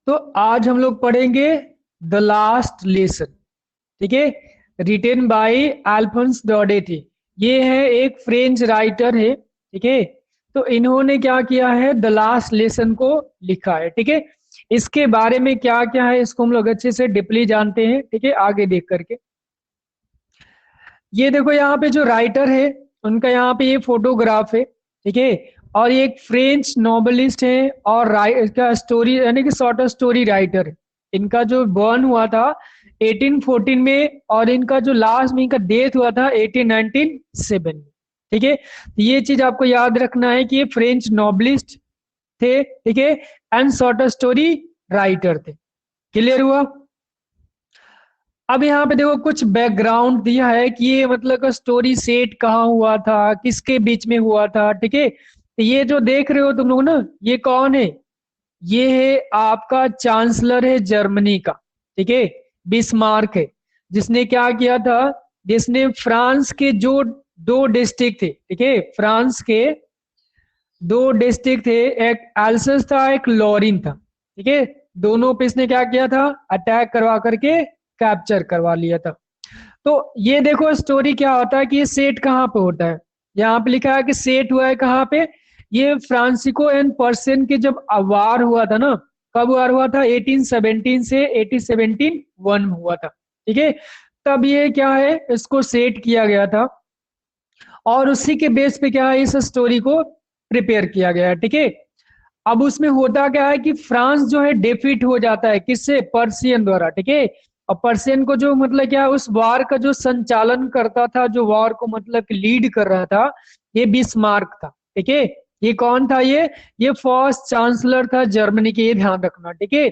तो आज हम लोग पढ़ेंगे द लास्ट लेसन, ठीक है, रिटेन बाय अल्फोंस डॉडे थे। ये है एक फ्रेंच राइटर है, ठीक है। तो इन्होंने क्या किया है, द लास्ट लेसन को लिखा है, ठीक है। इसके बारे में क्या क्या है इसको हम लोग अच्छे से डीपली जानते हैं, ठीक है, आगे देख करके। ये देखो यहाँ पे जो राइटर है उनका यहाँ पे ये फोटोग्राफ है, ठीक है। और ये एक फ्रेंच नॉवेलिस्ट है और इसका स्टोरी यानी कि शॉर्ट स्टोरी राइटर है। इनका जो बर्न हुआ था 1814 में और इनका जो लास्ट में इनका डेथ हुआ था 1897 में, ठीक है। ये चीज आपको याद रखना है कि ये फ्रेंच नॉवेलिस्ट थे, ठीक है, एंड शॉर्ट स्टोरी राइटर थे। क्लियर हुआ? अब यहाँ पे देखो कुछ बैकग्राउंड दिया है कि ये मतलब स्टोरी सेट कहाँ हुआ था, किसके बीच में हुआ था, ठीक है। तो ये जो देख रहे हो तुम लोग ना, ये कौन है? ये है आपका चांसलर है जर्मनी का, ठीक है, बिस्मार्क है। जिसने क्या किया था, जिसने फ्रांस के जो दो डिस्ट्रिक्ट थे, ठीक है, फ्रांस के दो डिस्ट्रिक्ट थे, एक एल्सस था एक लॉरिन था, ठीक है। दोनों पे इसने क्या किया था, अटैक करवा करके कैप्चर करवा लिया था। तो ये देखो स्टोरी क्या होता है कि ये सेट कहाँ पे होता है। यहाँ पे लिखा है कि सेट हुआ है कहाँ पे, ये फ्रांसिको एंड पर्सियन के जब वार हुआ था ना, कब वार हुआ था, 1817 से 1871 में हुआ था, ठीक है। तब ये क्या है, इसको सेट किया गया था और उसी के बेस पे क्या है, इस स्टोरी को प्रिपेयर किया गया है, ठीक है। अब उसमें होता क्या है कि फ्रांस जो है डिफीट हो जाता है, किससे, पर्सियन द्वारा, ठीक है। और पर्सियन को जो मतलब क्या है, उस वार का जो संचालन करता था, जो वार को मतलब लीड कर रहा था, ये बिस्मार्क था, ठीक है। ये कौन था, ये फर्स्ट चांसलर था जर्मनी के, ये ध्यान रखना, ठीक है।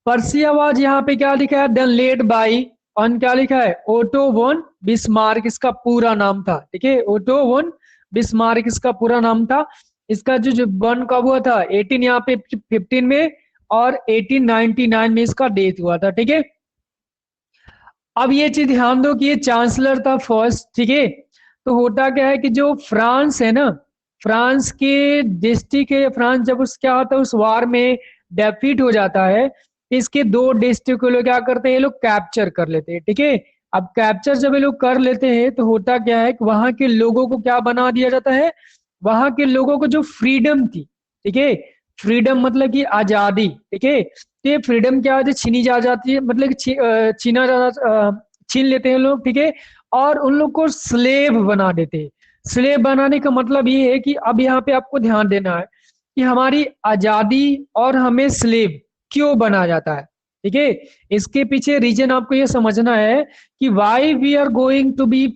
पर्सिया वाज यहाँ पे क्या लिखा है, देन लेड बाई ऑन, क्या लिखा है, ओटो वन बिस्मार्क इसका पूरा नाम था, ठीक है। ओटो वन बिस्मार्क इसका पूरा नाम था। इसका जो बर्न कब हुआ था, 18 यहाँ पे 15 में और 1899 में इसका डेथ हुआ था, ठीक है। अब ये चीज ध्यान दो कि ये चांसलर था फर्स्ट, ठीक है। तो होता क्या है कि जो फ्रांस है ना, फ्रांस के डिस्ट्रिक्ट है, फ्रांस जब उस क्या होता है उस वार में डेफीट हो जाता है, इसके दो डिस्ट्रिक्ट को लोग क्या करते हैं, ये लोग कैप्चर कर लेते हैं, ठीक है। अब कैप्चर जब ये लोग कर लेते हैं तो होता क्या है कि वहां के लोगों को क्या बना दिया जाता है, वहां के लोगों को जो फ्रीडम थी, ठीक है, फ्रीडम मतलब कि आजादी, ठीक है। तो ये फ्रीडम क्या होती है, छीनी जा जाती है, मतलब कि छीना जा छीन लेते हैं लोग, ठीक है। और उन लोग को स्लेव बना देते हैं। स्लेव बनाने का मतलब ये है कि अब यहाँ पे आपको ध्यान देना है कि हमारी आजादी और हमें स्लेव क्यों बना जाता है, ठीक है। इसके पीछे रीजन आपको ये समझना है कि why we are going to be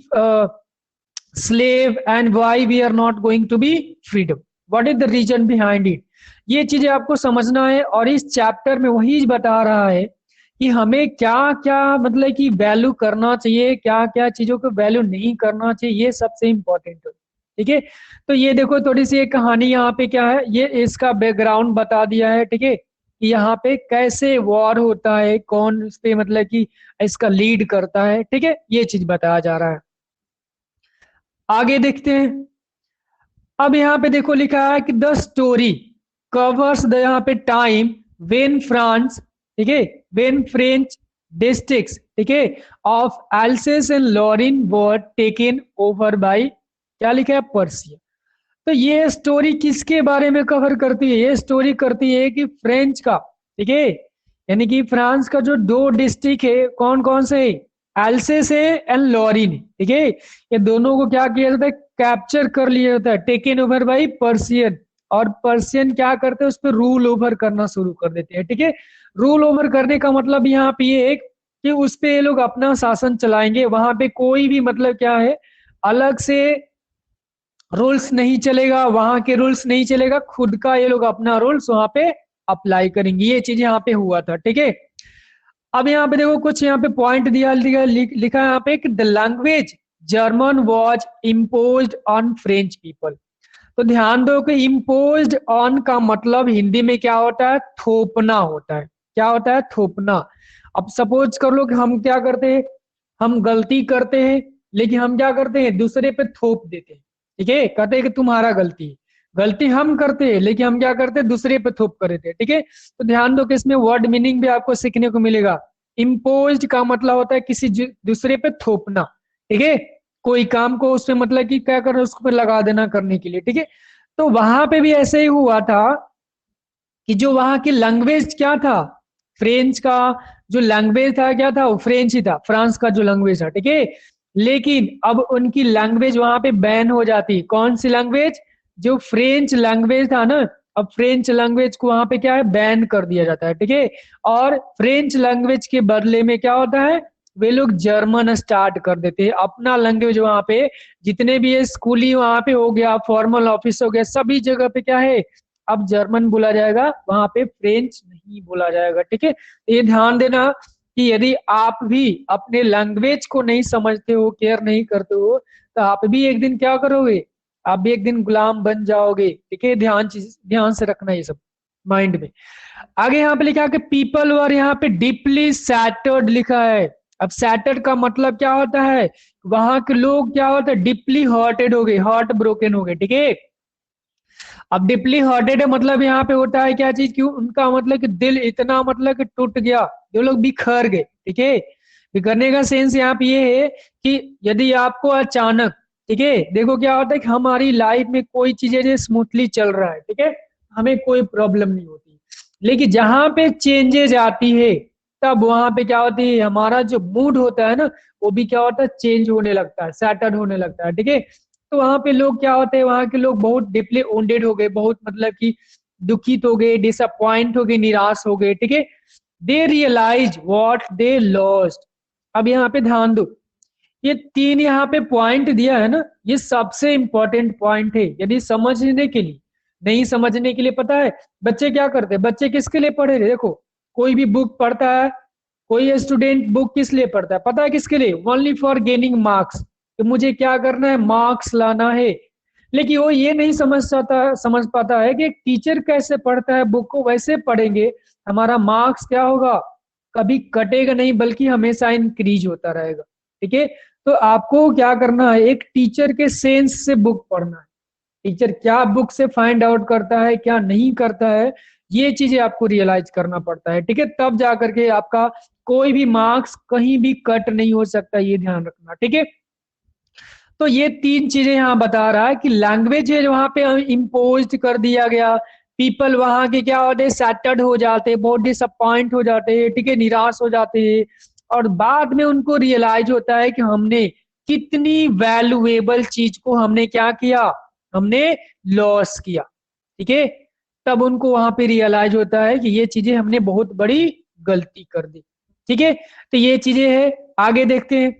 slave and why we are not going to be freedom, what is the reason behind it। ये चीजें आपको समझना है और इस चैप्टर में वही बता रहा है कि हमें क्या क्या मतलब कि वैल्यू करना चाहिए, क्या क्या चीजों को वैल्यू नहीं करना चाहिए, ये सबसे इंपॉर्टेंट है, ठीक है। तो ये देखो थोड़ी सी एक कहानी यहाँ पे क्या है, ये इसका बैकग्राउंड बता दिया है, ठीक है, कि यहाँ पे कैसे वॉर होता है, कौन इस पे मतलब कि इसका लीड करता है, ठीक है, ये चीज बताया जा रहा है। आगे देखते हैं। अब यहाँ पे देखो लिखा है कि द स्टोरी कवर्स द यहाँ पे टाइम वेन फ्रांस, ठीक है, वेन फ्रेंच डिस्ट्रिक्ट्स, ठीक है, of else's and Lauren were taken over by, क्या लिखा है, पर्सिया। तो ये स्टोरी किसके बारे में कवर करती है, ये स्टोरी करती है कि फ्रेंच का, ठीक है, यानी कि फ्रांस का जो दो डिस्ट्रिक्ट है, कौन कौन से, एल्सेस है एंड लॉरिन, ठीक है, ये दोनों को क्या किया जाता है, कैप्चर कर लिया जाता है, टेकन ओवर बाई पर्सियन। और पर्सियन क्या करते हैं, उस पर रूल ओवर करना शुरू कर देते हैं, ठीक है। रूल ओवर करने का मतलब यहाँ पे ये है कि उस पे ये लोग अपना शासन चलाएंगे, वहां पे कोई भी मतलब क्या है अलग से रूल्स नहीं चलेगा, वहां के रूल्स नहीं चलेगा, खुद का ये लोग अपना रूल्स वहां पे अप्लाई करेंगे। ये चीज यहाँ पे हुआ था, ठीक है। अब यहाँ पे देखो कुछ यहाँ पे पॉइंट दिया लिखा है यहाँ पे कि the language German was imposed on French people. तो ध्यान दो कि इम्पोज्ड ऑन का मतलब हिंदी में क्या होता है, थोपना होता है। क्या होता है, थोपना। अब सपोज कर लो कि हम क्या करते हैं, हम गलती करते हैं लेकिन हम क्या करते हैं, दूसरे पे थोप देते हैं, ठीक है, कहते हैं कि तुम्हारा गलती है। गलती हम करते हैं लेकिन हम क्या करते हैं, दूसरे पे थोप कर देते हैं। ठीक है, तो ध्यान दो कि इसमें वर्ड मीनिंग भी आपको सीखने को मिलेगा। इम्पोज्ड का मतलब होता है किसी दूसरे पे थोपना। ठीक है, कोई काम को उसमें मतलब कि क्या करना, उसको पे लगा देना करने के लिए। ठीक है, तो वहां पे भी ऐसे ही हुआ था कि जो वहां की लैंग्वेज क्या था, फ्रेंच का जो लैंग्वेज था क्या था, वो फ्रेंच ही था, फ्रांस का जो लैंग्वेज था। ठीक है, लेकिन अब उनकी लैंग्वेज वहां पे बैन हो जाती। कौन सी लैंग्वेज, जो फ्रेंच लैंग्वेज था ना, अब फ्रेंच लैंग्वेज को वहां पे क्या है, बैन कर दिया जाता है। ठीक है, और फ्रेंच लैंग्वेज के बदले में क्या होता है, वे लोग जर्मन स्टार्ट कर देते हैं, अपना लैंग्वेज वहां पे। जितने भी ये स्कूली वहां पे हो गया, फॉर्मल ऑफिस हो गया, सभी जगह पे क्या है, अब जर्मन बोला जाएगा, वहां पे फ्रेंच नहीं बोला जाएगा। ठीक है, ये ध्यान देना कि यदि आप भी अपने लैंग्वेज को नहीं समझते हो, केयर नहीं करते हो, तो आप भी एक दिन क्या करोगे, आप भी एक दिन गुलाम बन जाओगे। ठीक है, ध्यान से रखना ये सब माइंड में। आगे यहाँ पे लिखा है कि पीपल वर, यहाँ पे डीपली सैटर्ड लिखा है। अब सैटर्ड का मतलब क्या होता है, वहां के लोग क्या होता है, डीपली हर्टेड हो गए, हार्ट ब्रोकन हो गए। ठीक है, अब डीपली हर्टेड मतलब यहाँ पे होता है क्या चीज, क्यों, उनका मतलब कि दिल इतना मतलब कि टूट गया, जो लोग बिखर गए। ठीक है, बिखरने का सेंस यहाँ पे ये है कि यदि आपको अचानक, ठीक है, देखो क्या होता है कि हमारी लाइफ में कोई चीजें स्मूथली चल रहा है, ठीक है, हमें कोई प्रॉब्लम नहीं होती, लेकिन जहां पे चेंजेज आती है, तब वहां पे क्या होती है, हमारा जो मूड होता है ना, वो भी क्या होता है, चेंज होने लगता है, सैटर्ड होने लगता है। ठीक है, तो वहां पे लोग क्या होते हैं, वहां के लोग बहुत डीपली wounded हो गए, बहुत मतलब कि दुखित हो गए, डिसअपॉइंट हो गए, निराश हो गए। ठीक है, दे रियलाइज व्हाट दे लॉस्ट। अब यहाँ पे ध्यान दो, ये तीन यहाँ पे पॉइंट दिया है ना, ये सबसे इंपॉर्टेंट पॉइंट है यदि समझने के लिए। नहीं समझने के लिए पता है बच्चे क्या करते हैं, बच्चे किसके लिए पढ़े रहे, देखो कोई भी बुक पढ़ता है, कोई स्टूडेंट बुक किस लिए पढ़ता है, पता है किसके लिए, ओनली फॉर गेनिंग मार्क्स, कि मुझे क्या करना है, मार्क्स लाना है। लेकिन वो ये नहीं समझ पाता है कि एक टीचर कैसे पढ़ता है बुक को, वैसे पढ़ेंगे हमारा मार्क्स क्या होगा, कभी कटेगा नहीं, बल्कि हमेशा इंक्रीज होता रहेगा। ठीक है, तो आपको क्या करना है, एक टीचर के सेंस से बुक पढ़ना है। टीचर क्या बुक से फाइंड आउट करता है, क्या नहीं करता है, ये चीजें आपको रियलाइज करना पड़ता है। ठीक है, तब जा करके आपका कोई भी मार्क्स कहीं भी कट नहीं हो सकता, ये ध्यान रखना। ठीक है, तो ये तीन चीजें यहाँ बता रहा है कि लैंग्वेज है वहां पे इम्पोज कर दिया गया, पीपल वहां के क्या होते हैं, सैटर्ड हो जाते हैं, बहुत डिसअपॉइंट हो जाते हैं, ठीक है, निराश हो जाते हैं, और बाद में उनको रियलाइज होता है कि हमने कितनी वैल्यूएबल चीज को हमने क्या किया, हमने लॉस किया। ठीक है, तब उनको वहां पे रियलाइज होता है कि ये चीजें हमने बहुत बड़ी गलती कर दी। ठीक है, तो ये चीजें है, आगे देखते हैं।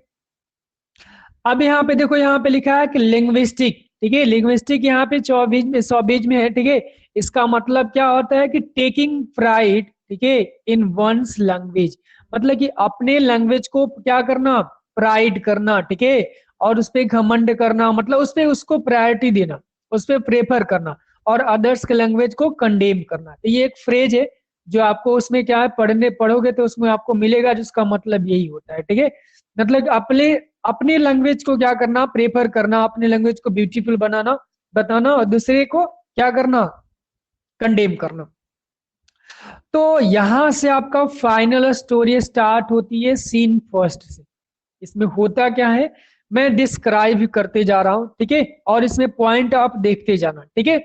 अब यहाँ पे देखो, यहाँ पे लिखा है कि लिंग्विस्टिक, ठीक है, लिंग्विस्टिक यहाँ पे 24 में है। ठीक है, इसका मतलब क्या होता है कि टेकिंग प्राइड, ठीक है, इन वंस लैंग्वेज, मतलब कि अपने लैंग्वेज को क्या करना, प्राइड करना। ठीक है, और उस पर घमंड करना, मतलब उस पर उसको प्रायोरिटी देना, उस पर प्रेफर करना, और अदर्स के लैंग्वेज को कंडेम करना। तो ये एक फ्रेज है जो आपको उसमें क्या है, पढ़ोगे तो उसमें आपको मिलेगा, जिसका मतलब यही होता है। ठीक है, मतलब अपने अपने लैंग्वेज को क्या करना, प्रेफर करना, अपने लैंग्वेज को ब्यूटीफुल बनाना, बताना, और दूसरे को क्या करना, कंडेम करना। तो यहां से आपका फाइनल स्टोरी स्टार्ट होती है सीन फर्स्ट से। इसमें होता क्या है, मैं डिस्क्राइब करते जा रहा हूं, ठीक है, और इसमें पॉइंट आप देखते जाना। ठीक है,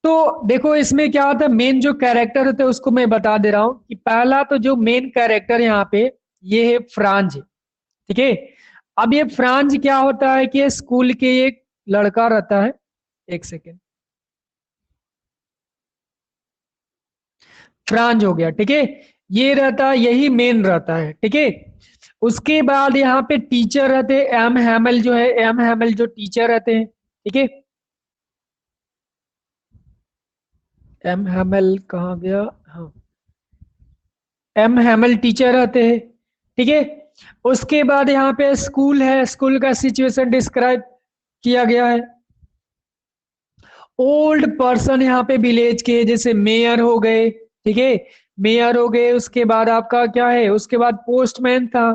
तो देखो इसमें क्या होता है, मेन जो कैरेक्टर होते हैं उसको मैं बता दे रहा हूं कि पहला तो जो मेन कैरेक्टर यहाँ पे ये है फ्रांज। ठीक है, अब ये फ्रांज क्या होता है कि स्कूल के एक लड़का रहता है, एक सेकेंड, फ्रांज हो गया। ठीक है, ये रहता है, यही मेन रहता है। ठीक है, उसके बाद यहाँ पे टीचर रहते हैं, एम हैमल जो है, एम हैमल जो टीचर रहते हैं। ठीक है, एम हैमल कहाँ गया, हाँ, एम हैमल टीचर रहते हैं। ठीक है, उसके बाद यहाँ पे स्कूल है, स्कूल का सिचुएशन डिस्क्राइब किया गया है। ओल्ड पर्सन यहाँ पे विलेज के, जैसे मेयर हो गए, ठीक है, मेयर हो गए, उसके बाद आपका क्या है, उसके बाद पोस्टमैन था,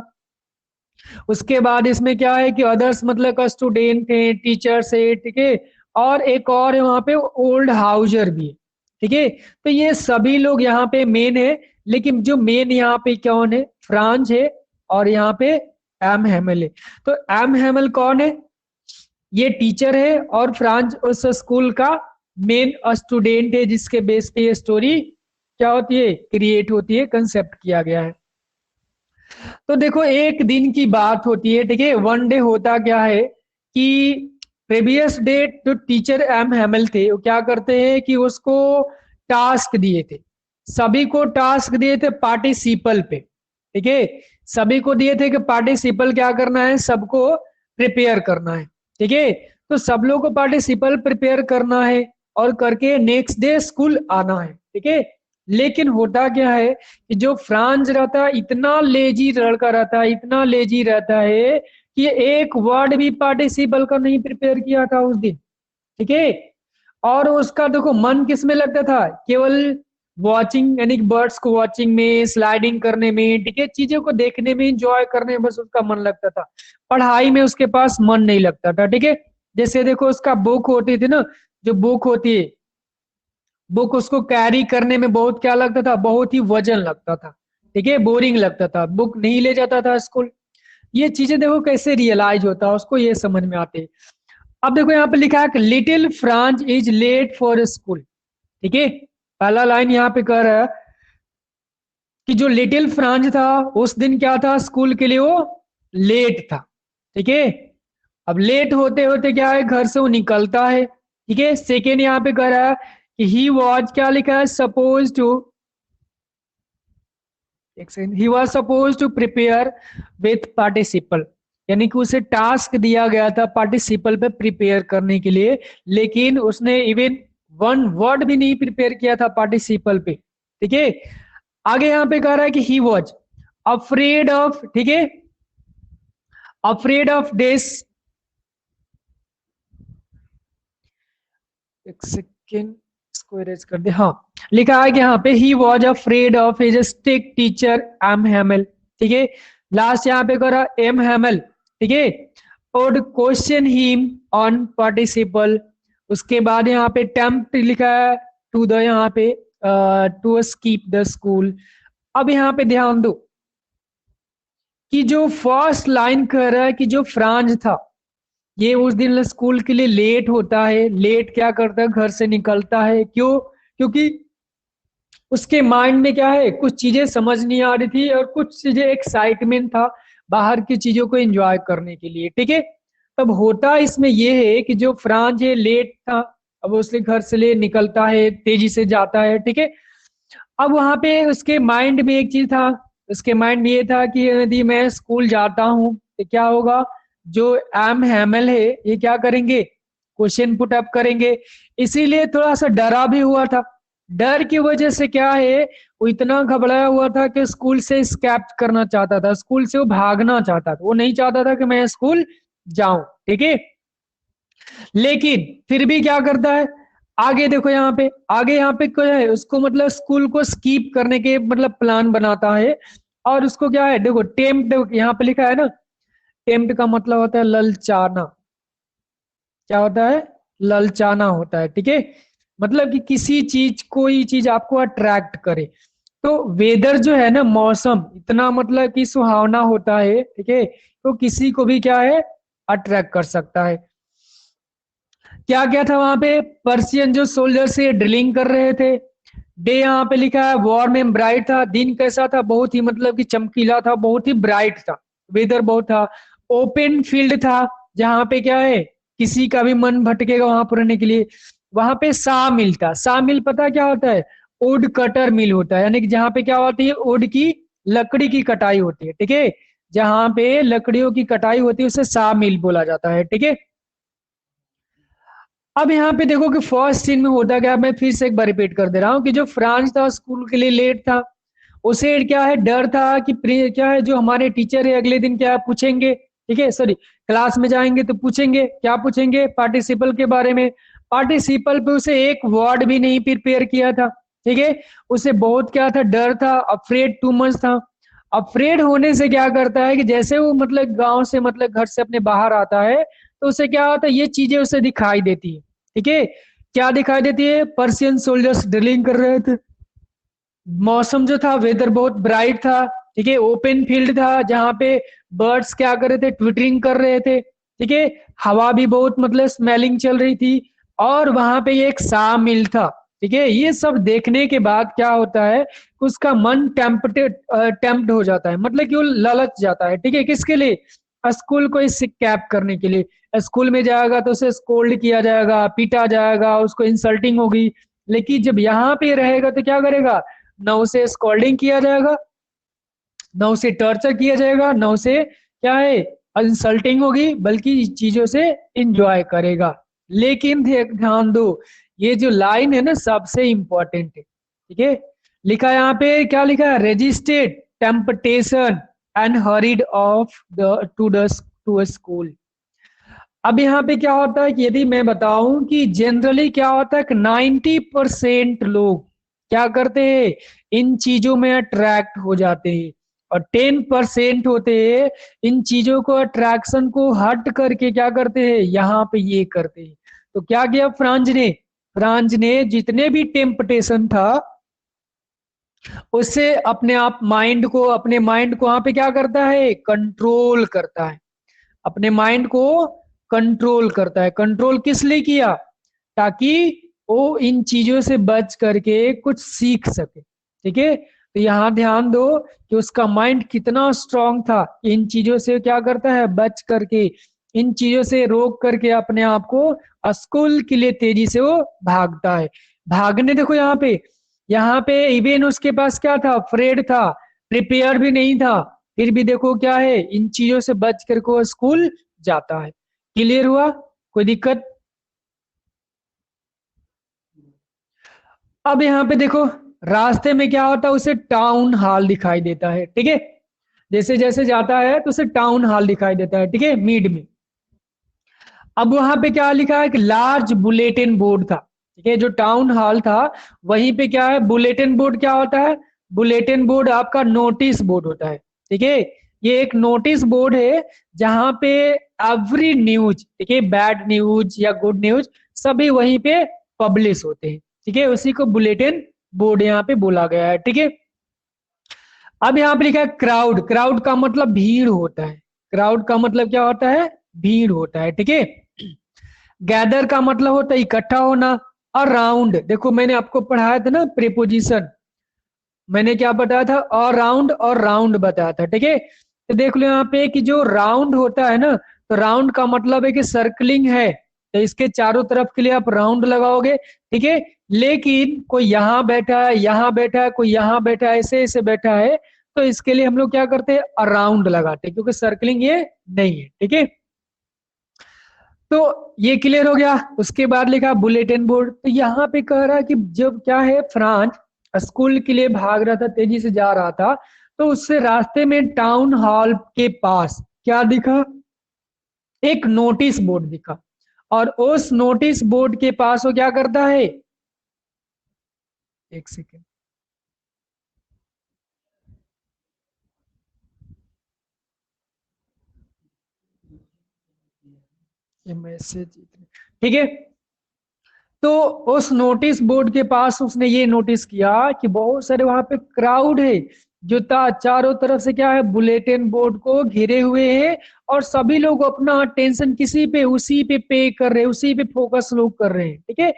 उसके बाद इसमें क्या है कि अदर्स मतलब का स्टूडेंट है, टीचर्स है, ठीक है, और एक और है वहां पे ओल्ड हाउजर भी है, ठीक है। तो ये सभी लोग यहाँ पे मेन है, लेकिन जो मेन यहाँ पे कौन है, फ्रांज है, और यहाँ पे एम हेमल है। तो एम हेमल कौन है, ये टीचर है, और फ्रांज उस स्कूल का मेन स्टूडेंट है, जिसके बेस पे ये स्टोरी क्या होती है, क्रिएट होती है, कंसेप्ट किया गया है। तो देखो एक दिन की बात होती है, ठीक है। वन डे होता क्या है कि प्रीवियस डे जो टीचर एम हेमल थे वो क्या करते हैं कि उसको टास्क दिए थे, सभी को टास्क दिए थे पार्टिसिपल पे, ठीक है। सभी को दिए थे कि पार्टिसिपल क्या करना है, सबको प्रिपेयर करना है, ठीक है। तो सब लोग को पार्टिसिपल प्रिपेयर करना है और करके नेक्स्ट डे स्कूल आना है, ठीक है। लेकिन होता क्या है कि जो फ्रांस रहता है इतना लेजी लड़का रहता है, इतना लेजी रहता है कि एक वर्ड भी पार्टिसिपल का नहीं प्रिपेयर किया था उस दिन, ठीक है। और उसका देखो मन किस में लगता था, केवल वॉचिंग यानी बर्ड्स को वॉचिंग में, स्लाइडिंग करने में, ठीक है, चीजों को देखने में, इंजॉय करने में बस उसका मन लगता था। पढ़ाई में उसके पास मन नहीं लगता था, ठीक है। जैसे देखो उसका बुक होती थी ना, जो बुक होती है, बुक उसको कैरी करने में बहुत क्या लगता था, बहुत ही वजन लगता था, ठीक है, बोरिंग लगता था, बुक नहीं ले जाता था स्कूल। ये चीजें देखो कैसे रियलाइज होता है उसको, ये समझ में आते हैं। अब देखो यहाँ पे लिखा है little Franz is late for school, ठीक है। पहला लाइन यहाँ पे कह रहा है कि जो लिटिल फ्रांस था उस दिन क्या था, स्कूल के लिए वो लेट था, ठीक है। अब लेट होते होते क्या है, घर से वो निकलता है, ठीक है। सेकेंड यहाँ पे कह रहा है कि ही वॉज, क्या लिखा है, सपोज टू, एक second, he was suppose to prepare with participle, यानी कि उसे टास्क दिया गया था पार्टिसिपल पे प्रिपेयर करने के लिए, लेकिन उसने इवन वन वर्ड भी नहीं प्रिपेयर किया था पार्टिसिपल पे, ठीक है। आगे यहाँ पे कह रहा है कि ही वॉज अफ्रेड ऑफ, ठीक है, अफ्रेड ऑफ दिस, एक सेकेंड इसको इरेज कर दे, हाँ। लिखा है कि यहाँ पे he was afraid of his strict teacher M Hamel, ठीक है। लास्ट यहाँ पे करा एम हेमल, ठीक है, और क्वेश्चन हिम ऑन पार्टिसिपल। उसके बाद यहाँ पे टेम्प्ट लिखा है टू द, यहाँ पे टू स्कीप द स्कूल। अब यहाँ पे ध्यान दो कि जो फर्स्ट लाइन कह रहा है कि जो फ्रांस था ये उस दिन स्कूल के लिए लेट होता है, लेट क्या करता है, घर से निकलता है, क्यों, क्योंकि उसके माइंड में क्या है, कुछ चीजें समझ नहीं आ रही थी और कुछ चीजें एक्साइटमेंट था बाहर की चीजों को एंजॉय करने के लिए, ठीक है। तब होता इसमें यह है कि जो फ्रांस है लेट था, अब उसके घर से ले निकलता है, तेजी से जाता है, ठीक है। अब वहां पे उसके माइंड में एक चीज था, उसके माइंड में ये था कि यदि मैं स्कूल जाता हूँ तो क्या होगा, जो एम हैमल है ये क्या करेंगे, क्वेश्चन पुट अप करेंगे, इसीलिए थोड़ा सा डरा भी हुआ था। डर की वजह से क्या है, वो इतना घबराया हुआ था कि स्कूल से स्कैप करना चाहता था, स्कूल से वो भागना चाहता था, वो नहीं चाहता था कि मैं स्कूल जाऊं, ठीक है। लेकिन फिर भी क्या करता है, आगे देखो यहाँ पे, आगे यहाँ पे क्या है, उसको मतलब स्कूल को स्कीप करने के मतलब प्लान बनाता है। और उसको क्या है, देखो टेम्प्ट यहाँ पे लिखा है ना, टेम्प्ट का मतलब होता है ललचाना, क्या होता है, ललचाना होता है, ठीक है। मतलब कि किसी चीज, कोई चीज आपको अट्रैक्ट करे। तो वेदर जो है ना, मौसम इतना मतलब कि सुहावना होता है, ठीक है, तो किसी को भी क्या है, अट्रैक्ट कर सकता है। क्या क्या था वहां पे, पर्शियन जो सोल्जर से ड्रिलिंग कर रहे थे। डे यहाँ पे लिखा है वार्म एंड ब्राइट था, दिन कैसा था, बहुत ही मतलब कि चमकीला था, बहुत ही ब्राइट था, वेदर बहुत था। ओपन फील्ड था, जहाँ पे क्या है, किसी का भी मन भटकेगा वहां पर रहने के लिए। वहां पे सा मिल था, सा मिल पता क्या होता है, वुड कटर मिल होता है, यानी कि जहाँ पे क्या होती है, वुड की लकड़ी की कटाई होती है, ठीक है। जहाँ पे लकड़ियों की कटाई होती है उसे सा मिल बोला जाता है, ठीक है। अब यहाँ पे देखो कि फर्स्ट सीन में होता क्या, मैं फिर से एक बार रिपीट कर दे रहा हूँ कि जो फ्रांस था स्कूल के लिए लेट था, उसे क्या है, डर था कि क्या है, जो हमारे टीचर है अगले दिन क्या पूछेंगे, ठीक है, सॉरी, क्लास में जाएंगे तो पूछेंगे, क्या पूछेंगे, पार्टिसिपल के बारे में। पार्टिसिपल पे उसे एक वर्ड भी नहीं प्रिपेयर किया था, ठीक है। उसे बहुत क्या था, डर था, अफ्रेड टू मच था। अफ्रेड होने से क्या करता है कि जैसे वो मतलब गांव से मतलब घर से अपने बाहर आता है, तो उसे क्या होता है, ये चीजें उसे दिखाई देती है, ठीक है। क्या दिखाई देती है? पर्शियन सोल्जर्स ड्रिलिंग कर रहे थे। मौसम जो था, वेदर बहुत ब्राइट था, ठीक है। ओपन फील्ड था जहां पे बर्ड्स क्या कर रहे थे? ट्विटरिंग कर रहे थे, ठीक है। हवा भी बहुत मतलब स्मेलिंग चल रही थी, और वहां पे एक सा मिल था, ठीक है। ये सब देखने के बाद क्या होता है कि उसका मन टेम्प्ट हो जाता है, मतलब कि वो ललच जाता है, ठीक है। किसके लिए? स्कूल को इस कैप करने के लिए। स्कूल में जाएगा तो उसे स्कोल्ड किया जाएगा, पीटा जाएगा, उसको इंसल्टिंग होगी। लेकिन जब यहाँ पे रहेगा तो क्या करेगा? ना उसे स्कॉल्डिंग किया जाएगा, ना उसे टॉर्चर किया जाएगा, ना उसे क्या है इंसल्टिंग होगी, बल्कि इस चीजों से इंजॉय करेगा। लेकिन ध्यान दो, ये जो लाइन है ना सबसे इंपॉर्टेंट है, ठीक है। लिखा यहाँ पे क्या लिखा है? Resisted temptation and hurried of the two school. अब यहाँ पे क्या होता है कि यदि मैं बताऊं कि जनरली क्या होता है कि 90% लोग क्या करते हैं? इन चीजों में अट्रैक्ट हो जाते हैं, और 10% होते हैं इन चीजों को, अट्रैक्शन को हट करके क्या करते हैं? यहाँ पे ये करते हैं। तो क्या किया फ्रांज ने जितने भी टेम्पटेशन था उससे अपने माइंड को वहां पे क्या करता है? कंट्रोल करता है। अपने माइंड को कंट्रोल करता है। कंट्रोल किस लिए किया? ताकि वो इन चीजों से बच करके कुछ सीख सके, ठीक है। तो यहाँ ध्यान दो कि उसका माइंड कितना स्ट्रांग था। इन चीजों से क्या करता है? बच करके, इन चीजों से रोक करके अपने आप को स्कूल के लिए तेजी से वो भागता है। भागने देखो यहाँ पे इवन उसके पास क्या था? फ्रेड था, प्रिपेयर भी नहीं था, फिर भी देखो क्या है, इन चीजों से बच करके वो स्कूल जाता है। क्लियर हुआ? कोई दिक्कत? अब यहाँ पे देखो, रास्ते में क्या होता है? उसे टाउन हॉल दिखाई देता है, ठीक है। जैसे जैसे जाता है तो उसे टाउन हॉल दिखाई देता है, ठीक है, मिड में। अब वहां पे क्या लिखा है कि लार्ज बुलेटिन बोर्ड था, ठीक है। जो टाउन हॉल था वहीं पे क्या है? बुलेटिन बोर्ड क्या होता है? बुलेटिन बोर्ड आपका नोटिस बोर्ड होता है, ठीक है। ये एक नोटिस बोर्ड है जहां पे एवरी न्यूज, ठीक है, बैड न्यूज या गुड न्यूज सभी वहीं पे पब्लिश होते हैं, ठीक है। उसी को बुलेटिन बोर्ड यहाँ पे बोला गया है, ठीक है। अब यहाँ पे लिखा है क्राउड। क्राउड का मतलब भीड़ होता है। क्राउड का मतलब क्या होता है? भीड़ होता है, ठीक है। गैदर का मतलब होता है इकट्ठा होना। और राउंड, देखो मैंने आपको पढ़ाया था ना प्रीपोजिशन, मैंने क्या बताया था? और राउंड बताया था, ठीक है। तो देख लो यहाँ पे कि जो राउंड होता है ना, तो राउंड का मतलब है कि सर्कलिंग है, तो इसके चारों तरफ के लिए आप राउंड लगाओगे, ठीक है। लेकिन कोई यहाँ बैठा है, यहाँ बैठा है, कोई यहाँ बैठा है, ऐसे ऐसे बैठा है, तो इसके लिए हम लोग क्या करते हैं? अराउंड लगाते हैं, क्योंकि सर्कलिंग ये नहीं है, ठीक है। तो ये क्लियर हो गया। उसके बाद लिखा बुलेटिन बोर्ड। तो यहाँ पे कह रहा है कि जब क्या है, फ्रांस स्कूल के लिए भाग रहा था, तेजी से जा रहा था, तो उससे रास्ते में टाउन हॉल के पास क्या दिखा? एक नोटिस बोर्ड दिखा। और उस नोटिस बोर्ड के पास वो क्या करता है? एक सेकेंड, ये मैसेज, ठीक है। तो उस नोटिस बोर्ड के पास उसने ये नोटिस किया कि बहुत सारे वहां पे क्राउड है, जो चारों तरफ से क्या है? बुलेटिन बोर्ड को घिरे हुए हैं, और सभी लोग अपना अटेंशन किसी पे, उसी पे कर रहे हैं, उसी पे फोकस लोग कर रहे हैं, ठीक है।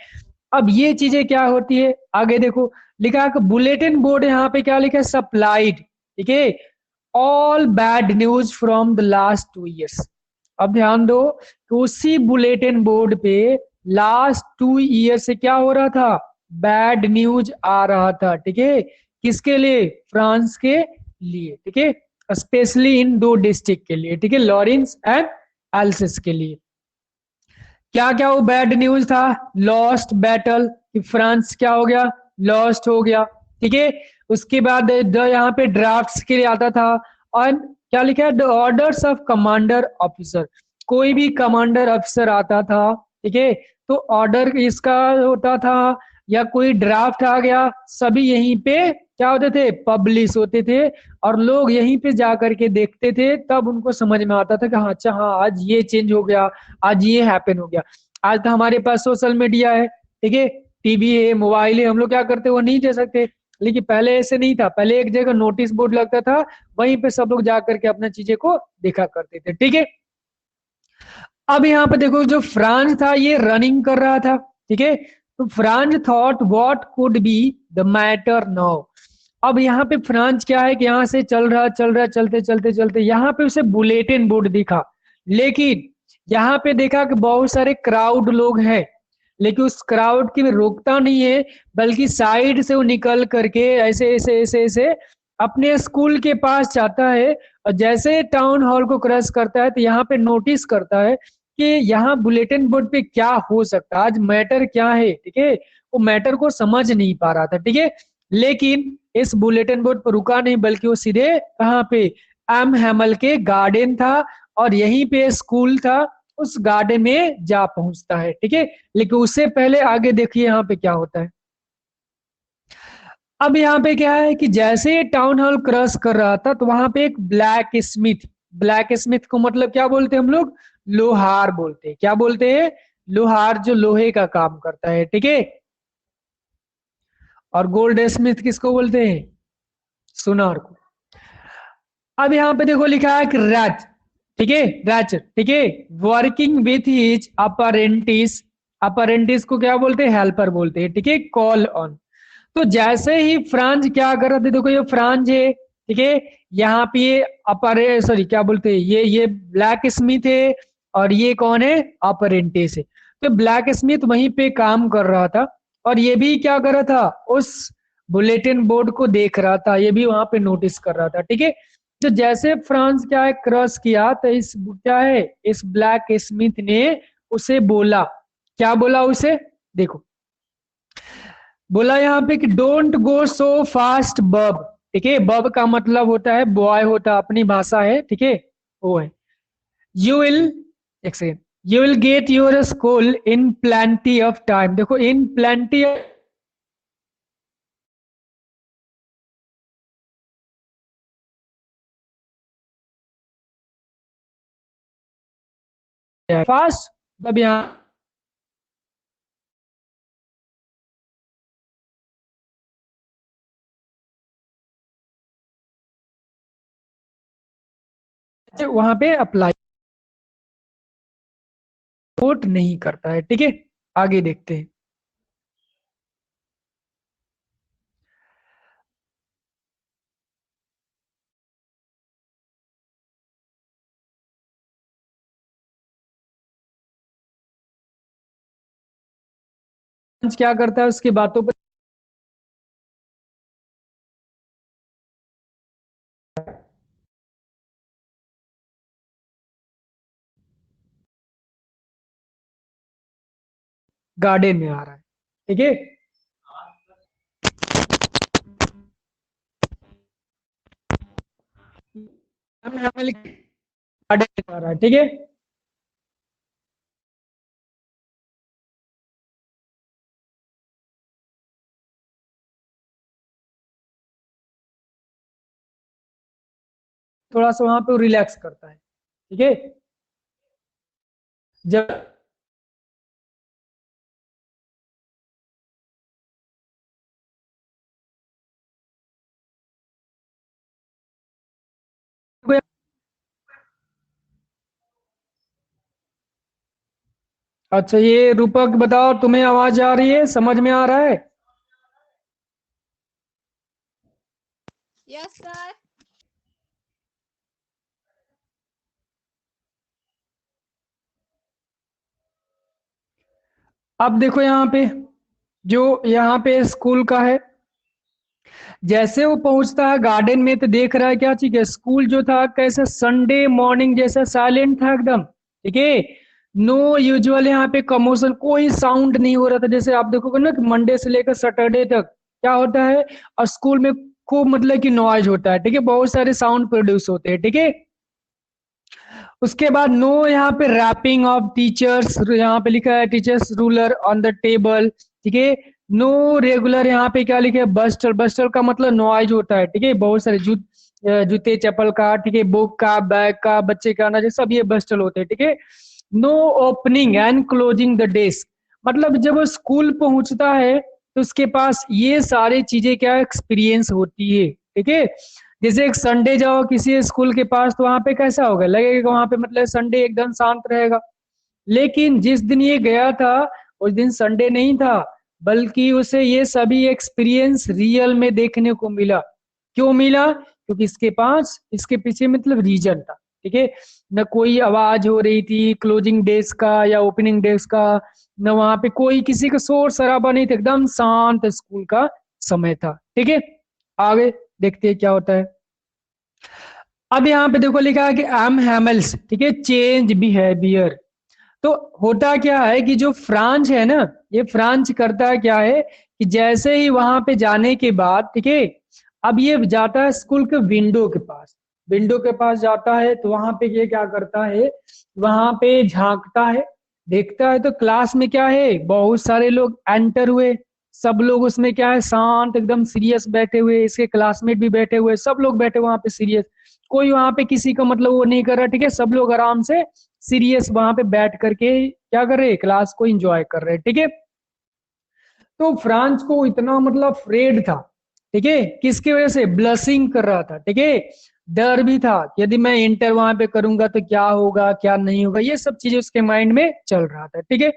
अब ये चीजें क्या होती है आगे देखो। लिखा है कि बुलेटिन बोर्ड यहाँ पे क्या लिखा है? सप्लाइड, ठीक है, all bad news from the last 2 years। अब ध्यान दो कि उसी बुलेटिन बोर्ड पे लास्ट 2 year से क्या हो रहा था? बैड न्यूज आ रहा था, ठीक है। किसके लिए? फ्रांस के लिए, ठीक है। स्पेशली इन 2 डिस्ट्रिक्ट के लिए, ठीक है, लॉरेंस एंड एल्सिस के लिए। क्या क्या वो बैड न्यूज था? लॉस्ट बैटल, कि फ्रांस क्या हो गया? लॉस्ट हो गया, ठीक है। उसके बाद द यहाँ पे ड्राफ्ट्स के लिए आता था। और क्या लिखा है? The orders of commander officer, कोई भी कमांडर अफसर आता था, ठीक है, तो ऑर्डर इसका होता था, या कोई ड्राफ्ट आ गया, सभी यहीं पे क्या होते थे? पब्लिश होते थे। और लोग यहीं पे जा करके देखते थे, तब उनको समझ में आता था कि हाँ अच्छा, हाँ आज ये चेंज हो गया, आज ये हैपन हो गया। आज तो हमारे पास सोशल मीडिया है, ठीक है, टीवी है, मोबाइल है, हम लोग क्या करते वो नहीं दे सकते। लेकिन पहले ऐसे नहीं था, पहले एक जगह नोटिस बोर्ड लगता था, वहीं पे सब लोग जा करके अपना चीजें को देखा करते थे, ठीक है। अब यहाँ पे देखो जो फ्रांस था ये रनिंग कर रहा था, ठीक है। तो France thought what could be the matter now. अब यहाँ पे फ्रांस क्या है कि यहाँ से चल रहा चलते चलते चलते यहाँ पे उसे बुलेटिन बोर्ड दिखा। लेकिन यहाँ पे देखा कि बहुत सारे क्राउड लोग हैं, लेकिन उस क्राउड की में रोकता नहीं है, बल्कि साइड से वो निकल करके ऐसे ऐसे ऐसे ऐसे अपने स्कूल के पास जाता है। और जैसे टाउन हॉल को क्रॉस करता है तो यहाँ पे नोटिस करता है कि यहाँ बुलेटिन बोर्ड पे क्या हो सकता है, आज मैटर क्या है, ठीक है। वो मैटर को समझ नहीं पा रहा था, ठीक है। लेकिन इस बुलेटिन बोर्ड पर रुका नहीं, बल्कि वो सीधे कहाँ पे, एम हैमल के गार्डन था, और यहीं पे स्कूल था, उस गार्डन में जा पहुंचता है, ठीक है। लेकिन उससे पहले आगे देखिए यहाँ पे क्या होता है। अब यहाँ पे क्या है कि जैसे टाउन हॉल क्रॉस कर रहा था तो वहां पे एक ब्लैक स्मिथ, ब्लैक स्मिथ को मतलब क्या बोलते हैं हम लोग, लोहार बोलते हैं। क्या बोलते हैं, लोहार, जो लोहे का काम करता है, ठीक है। और गोल्ड स्मिथ किसको बोलते हैं, सुनार को। अब यहाँ पे देखो लिखा है कि रैच, ठीक है, रैच, ठीक है, वर्किंग विथ हिज अपेरेंटिस, अपेरेंटिस को क्या बोलते हैं, हेल्पर बोलते हैं, ठीक है, कॉल ऑन। तो जैसे ही फ्रांस क्या कर रहा था, देखो ये फ्रांस है, ठीक है, यहाँ पे ये अपरे सॉरी क्या बोलते हैं, ये ब्लैक स्मिथ है, और ये कौन है, अपेरेंटिस है। तो ब्लैक स्मिथ वहीं पे काम कर रहा था, और ये भी क्या कर रहा था, उस बुलेटिन बोर्ड को देख रहा था, ये भी वहां पे नोटिस कर रहा था, ठीक है। तो जैसे फ्रांस क्या है क्रॉस किया, तो इस क्या है, इस ब्लैक स्मिथ ने उसे बोला, क्या बोला उसे, देखो बोला यहाँ पे कि डोंट गो सो फास्ट बब, ठीक है। बब का मतलब होता है बॉय, होता अपनी भाषा है, ठीक है, वो है। यू विल, एक second, you will get your school in plenty of time, देखो इन प्लेंटी फास्ट, मतलब यहाँ वहां पे अप्लाई वोट नहीं करता है, ठीक है। आगे देखते हैं। क्या करता है उसकी बातों पर, गार्डन में आ रहा है, ठीक है। गार्डन में आ रहा है, ठीक है। थोड़ा सा वहां पे रिलैक्स करता है, ठीक है। जब अच्छा ये रूपक बताओ, तुम्हें आवाज आ रही है, समझ में आ रहा है। Yes, sir. अब देखो यहाँ पे, जो यहाँ पे स्कूल का है, जैसे वो पहुंचता है गार्डन में तो देख रहा है क्या चीज है, स्कूल जो था कैसे संडे मॉर्निंग जैसा साइलेंट था एकदम, ठीक है। नो यूजुअल यहाँ पे कमोशन, कोई साउंड नहीं हो रहा था। जैसे आप देखोगे ना कि मंडे से लेकर सैटरडे तक क्या होता है, और स्कूल में खूब मतलब कि नॉइज होता है, ठीक है, बहुत सारे साउंड प्रोड्यूस होते हैं, ठीक है। उसके बाद नो यहाँ पे रैपिंग ऑफ टीचर्स, यहाँ पे लिखा है teachers ruler on the table, ठीक है। नो रेगुलर, यहाँ पे क्या लिखा है, बस्टर, बस्टर का मतलब नॉइज होता है, ठीक है, बहुत सारे जूते चप्पल का, ठीक है, बुक का, बैग का, बच्चे का ना, सब ये बस्टल होते हैं, ठीक है। No opening and closing the desk. मतलब जब वो स्कूल पहुंचता है तो उसके पास ये सारी चीजें क्या एक्सपीरियंस होती है, ठीक है। जैसे एक संडे जाओ किसी स्कूल के पास तो वहां पे कैसा होगा, लगेगा वहां पे मतलब संडे एकदम शांत रहेगा। लेकिन जिस दिन ये गया था उस दिन संडे नहीं था, बल्कि उसे ये सभी एक्सपीरियंस रियल में देखने को मिला। क्यों मिला? क्योंकि इसके पास इसके पीछे मतलब रीजन था, ठीक है। न कोई आवाज हो रही थी क्लोजिंग डेस्क का या ओपनिंग डेस्क का, न वहां पे कोई किसी का शोर शराबा नहीं था, एकदम शांत स्कूल का समय था, ठीक है। आगे देखते हैं क्या होता है। अब यहाँ पे देखो लिखा है कि एम हैमल्स, ठीक है, चेंज बिहेवियर। तो होता क्या है कि जो फ्रांच है ना, ये फ्रांच करता क्या है कि जैसे ही वहां पे जाने के बाद, ठीक है, अब ये जाता है स्कूल के विंडो के पास। विंडो के पास जाता है तो वहां पे ये क्या करता है, वहां पे झांकता है, देखता है तो क्लास में क्या है, बहुत सारे लोग एंटर हुए। सब लोग उसमें क्या है, शांत एकदम सीरियस बैठे हुए, इसके क्लासमेट भी बैठे हुए, सब लोग बैठे वहां पे सीरियस। कोई वहां पे किसी का मतलब वो नहीं कर रहा, ठीक है, सब लोग आराम से सीरियस वहां पे बैठ करके क्या कर रहे, क्लास को एंजॉय कर रहे, ठीक है। तो फ्रांस को इतना मतलब फ्रेड था, ठीक है, किसकी वजह से, ब्लशिंग कर रहा था, ठीक है। डर भी था कि यदि मैं इंटर वहां पे करूंगा तो क्या होगा क्या नहीं होगा, ये सब चीजें उसके माइंड में चल रहा था, ठीक है।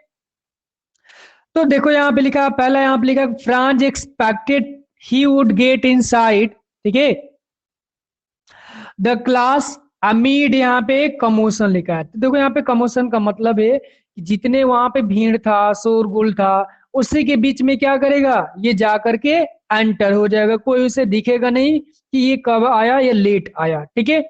तो देखो यहाँ पे लिखा, पहला यहाँ पे लिखा France expected he would get inside, ठीक है, द क्लास अमीड, यहाँ पे कमोशन लिखा है। तो देखो यहाँ पे कमोशन का मतलब है कि जितने वहां पे भीड़ था, शोरगुल था, उसी के बीच में क्या करेगा, ये जा करके एंटर हो जाएगा, कोई उसे दिखेगा नहीं कि ये कब आया या लेट आया, ठीक है।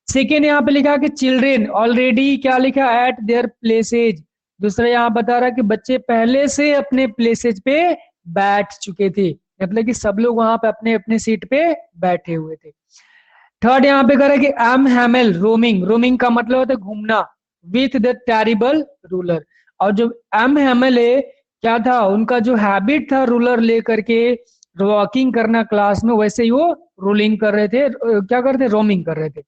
सेकेंड यहाँ पे लिखा कि चिल्ड्रेन ऑलरेडी क्या लिखा, एट देयर प्लेसेज। दूसरा यहाँ बता रहा कि बच्चे पहले से अपने प्लेसेज पे बैठ चुके थे, मतलब कि सब लोग वहां पे अपने अपने सीट पे बैठे हुए थे। थर्ड यहाँ पे करें कि एम हैमल रोमिंग, रोमिंग का मतलब होता है घूमना, विथ द टेरिबल रूलर। और जो एम हैमल है, क्या था उनका जो हैबिट था रूलर लेकर के वॉकिंग करना क्लास में, वैसे ही वो रूलिंग कर रहे थे, क्या करते, रोमिंग कर रहे थे।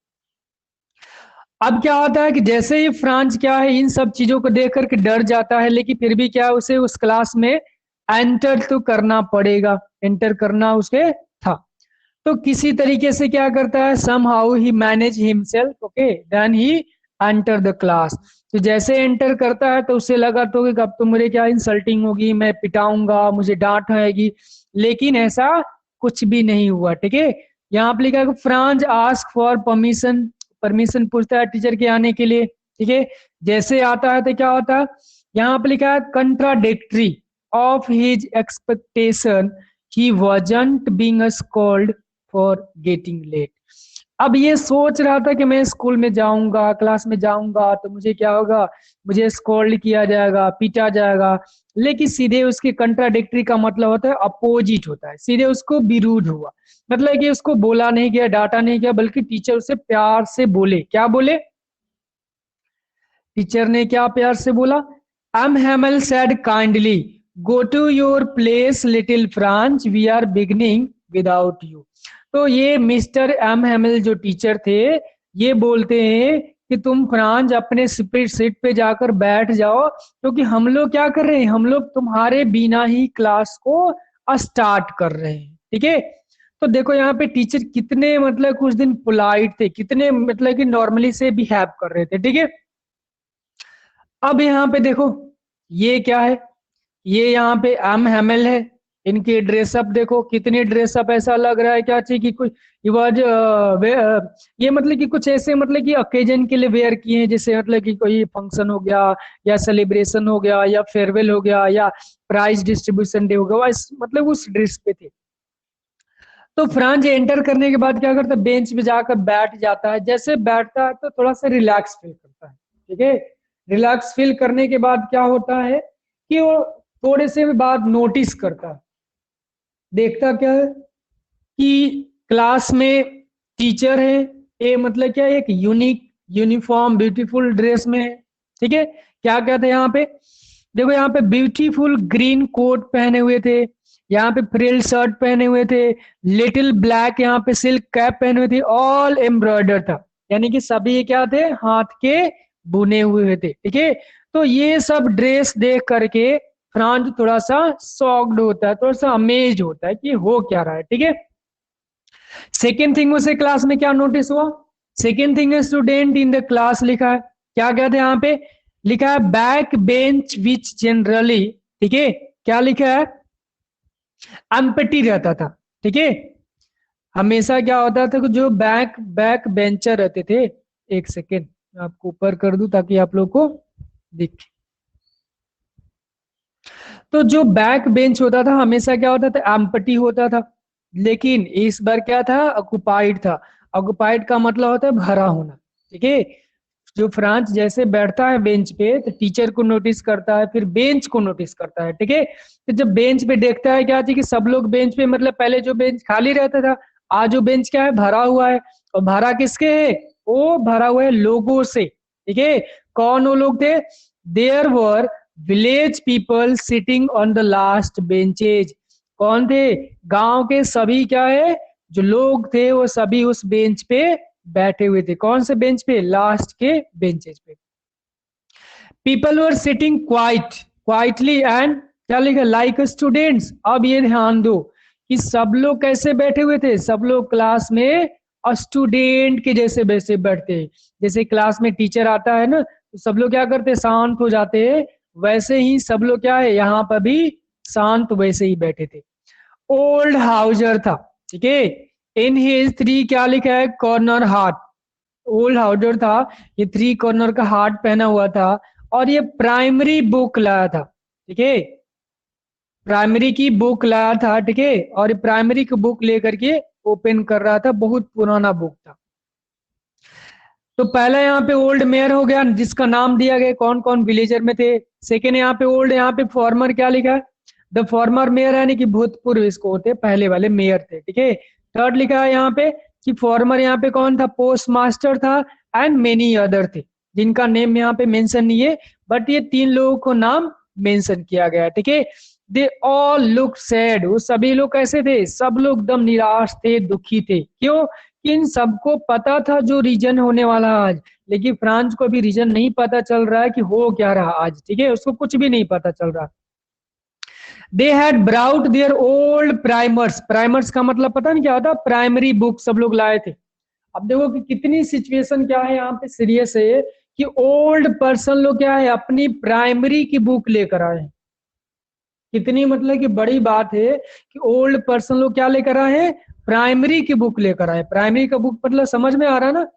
अब क्या होता है कि जैसे ही फ्रांस क्या है इन सब चीजों को देख करके डर जाता है, लेकिन फिर भी क्या उसे उस क्लास में एंटर तो करना पड़ेगा, एंटर करना उसे था। तो किसी तरीके से क्या करता है, somehow he manage himself, okay, then he enter the class. तो जैसे एंटर करता है तो उसे लगा तो कि अब तो मुझे क्या इंसल्टिंग होगी, मैं पिटाऊंगा, मुझे डांट आएगी, लेकिन ऐसा कुछ भी नहीं हुआ, ठीक है। यहाँ पे लिखा है France ask for permission, permission पूछता है टीचर के आने के लिए, ठीक है। जैसे आता है तो क्या होता है, यहाँ पे लिखा है contradictory of his expectation he wasn't being scolded for getting late. अब ये सोच रहा था कि मैं स्कूल में जाऊंगा, क्लास में जाऊंगा तो मुझे क्या होगा, मुझे स्कोल्ड किया जाएगा, पीटा जाएगा, लेकिन सीधे उसके कंट्राडिक्टरी का मतलब होता है अपोजिट होता है, सीधे उसको विरुद्ध हुआ। मतलब कि उसको बोला नहीं गया, डांटा नहीं गया, बल्कि टीचर उसे प्यार से बोले, क्या बोले, टीचर ने क्या प्यार से बोला, M Hamel said kindly go to your place little Franz we are beginning without you. तो ये मिस्टर एम हैमल जो टीचर थे, ये बोलते हैं कि तुम फ्रांस अपने सीट पे जाकर बैठ जाओ, क्योंकि हम लोग क्या कर रहे हैं, हम लोग तुम्हारे बिना ही क्लास को स्टार्ट कर रहे हैं, ठीक है। तो देखो यहाँ पे टीचर कितने मतलब कुछ दिन पोलाइट थे, कितने मतलब कि नॉर्मली से बिहेव कर रहे थे, ठीक है। अब यहाँ पे देखो ये क्या है, ये यहाँ पे एम हैमल है, इनकी ड्रेसअप देखो, कितनी ड्रेसअप ऐसा लग रहा है क्या चाहिए कि कुछ ये मतलब कि कुछ ऐसे मतलब कि ओकेजन के लिए वेयर किए हैं, जैसे मतलब कि कोई फंक्शन हो गया या सेलिब्रेशन हो गया या फेयरवेल हो गया या प्राइज डिस्ट्रीब्यूशन डे हो गया, मतलब उस ड्रेस पे थे। तो फ्रांस एंटर करने के बाद क्या करता है, बेंच पे जाकर बैठ जाता है, जैसे बैठता है तो थोड़ा सा रिलैक्स फील करता है, ठीक है। रिलैक्स फील करने के बाद क्या होता है कि वो थोड़े से बाद नोटिस करता है, देखता क्या है कि क्लास में टीचर है, ये मतलब क्या एक यूनिक यूनिफॉर्म ब्यूटीफुल ड्रेस में है, ठीक है। क्या क्या था यहाँ पे, देखो यहाँ पे ब्यूटीफुल ग्रीन कोट पहने हुए थे, यहाँ पे फ्रिल शर्ट पहने हुए थे, लिटिल ब्लैक यहाँ पे सिल्क कैप पहने हुए थे, ऑल एम्ब्रॉयडर था, यानी कि सभी क्या थे, हाथ के बुने हुए थे, ठीक है। तो ये सब ड्रेस देख करके फ्रांस थोड़ा सा शॉक्ड होता है, थोड़ा सा अमेज होता है कि हो क्या रहा है, ठीक है। सेकेंड थिंग उसे क्लास में क्या नोटिस हुआ, second thing student in the class लिखा है, क्या कहते हैं यहाँ पे, लिखा है बैक बेंच विच जनरली, ठीक है, क्या लिखा है, एम्प्टी रहता था, ठीक है। हमेशा क्या होता था कि जो बैक बैक बेंचर रहते थे, एक सेकेंड आपको ऊपर कर दूं ताकि आप लोग को दिखे। तो जो बैक बेंच होता था हमेशा क्या होता था, एम्प्टी होता था, लेकिन इस बार क्या था, ऑक्युपाइड था। ऑक्युपाइड का मतलब होता है भरा होना, ठीक है। जो फ्रांस जैसे बैठता है बेंच पे तो टीचर को नोटिस करता है, फिर बेंच को नोटिस करता है, ठीक है। तो जब बेंच पे देखता है क्या थी कि सब लोग बेंच पे, मतलब पहले जो बेंच खाली रहता था, आज जो बेंच क्या है, भरा हुआ है। और भरा किसके है, वो भरा हुआ है लोगों से, ठीक है। कौन वो लोग थे, there were village people sitting on the last benches. कौन थे, गांव के सभी क्या है, जो लोग थे वो सभी उस बेंच पे बैठे हुए थे। कौन से बेंच पे, लास्ट के बेंचेज पे। People were sitting quietly and क्या लिखा, लाइक स्टूडेंट्स। अब ये ध्यान दो कि सब लोग कैसे बैठे हुए थे, सब लोग क्लास में स्टूडेंट के जैसे वैसे बैठते हैं। जैसे क्लास में टीचर आता है ना, तो सब लोग क्या करते, शांत हो जाते हैं, वैसे ही सब लोग क्या है, यहाँ पर भी शांत वैसे ही बैठे थे। ओल्ड हाउजर था, ठीक है। इन हिज थ्री क्या लिखा है, कॉर्नर हार्ट। ओल्ड हाउजर था, ये थ्री कॉर्नर का हार्ट पहना हुआ था, और ये प्राइमरी बुक लाया था, ठीक है। प्राइमरी की बुक लाया था, ठीक है। और प्राइमरी की बुक लेकर के ओपन कर रहा था, बहुत पुराना बुक था। तो पहला यहाँ पे ओल्ड मेयर हो गया जिसका नाम दिया गया, कौन कौन विलेजर में थे। सेकेंड यहाँ पे ओल्ड, यहाँ पे फॉर्मर क्या लिखा है, द फॉर्मर मेयर, यानी कि भूतपूर्व इसको होते, पहले वाले मेयर थे, ठीक है। थर्ड लिखा है यहाँ पे कि फॉर्मर यहाँ पे कौन था, पोस्ट मास्टर था, एंड मेनी अदर थे, जिनका नेम यहाँ पे मेंशन नहीं है, बट ये तीन लोगों को नाम मेंशन किया गया, ठीक है। दे ऑल लुक सैड, वो सभी लोग कैसे थे, सब लोग एकदम निराश थे, दुखी थे। क्यों, इन सबको पता था जो रीजन होने वाला आज, लेकिन फ्रांस को भी रीजन नहीं पता चल रहा है कि हो क्या रहा आज, ठीक है, उसको कुछ भी नहीं पता चल रहा। They had brought their old primers, primers का मतलब पता नहीं क्या होता, प्राइमरी बुक सब लोग लाए थे। अब देखो कि कितनी सिचुएशन क्या है यहाँ पे सीरियस है, कि ओल्ड पर्सन लोग क्या है, अपनी प्राइमरी की बुक लेकर आए हैं। कितनी मतलब कि बड़ी बात है कि ओल्ड पर्सन लोग क्या लेकर आए हैं, प्राइमरी की बुक लेकर आए। प्राइमरी का बुक मतलब समझ में आ रहा है ना,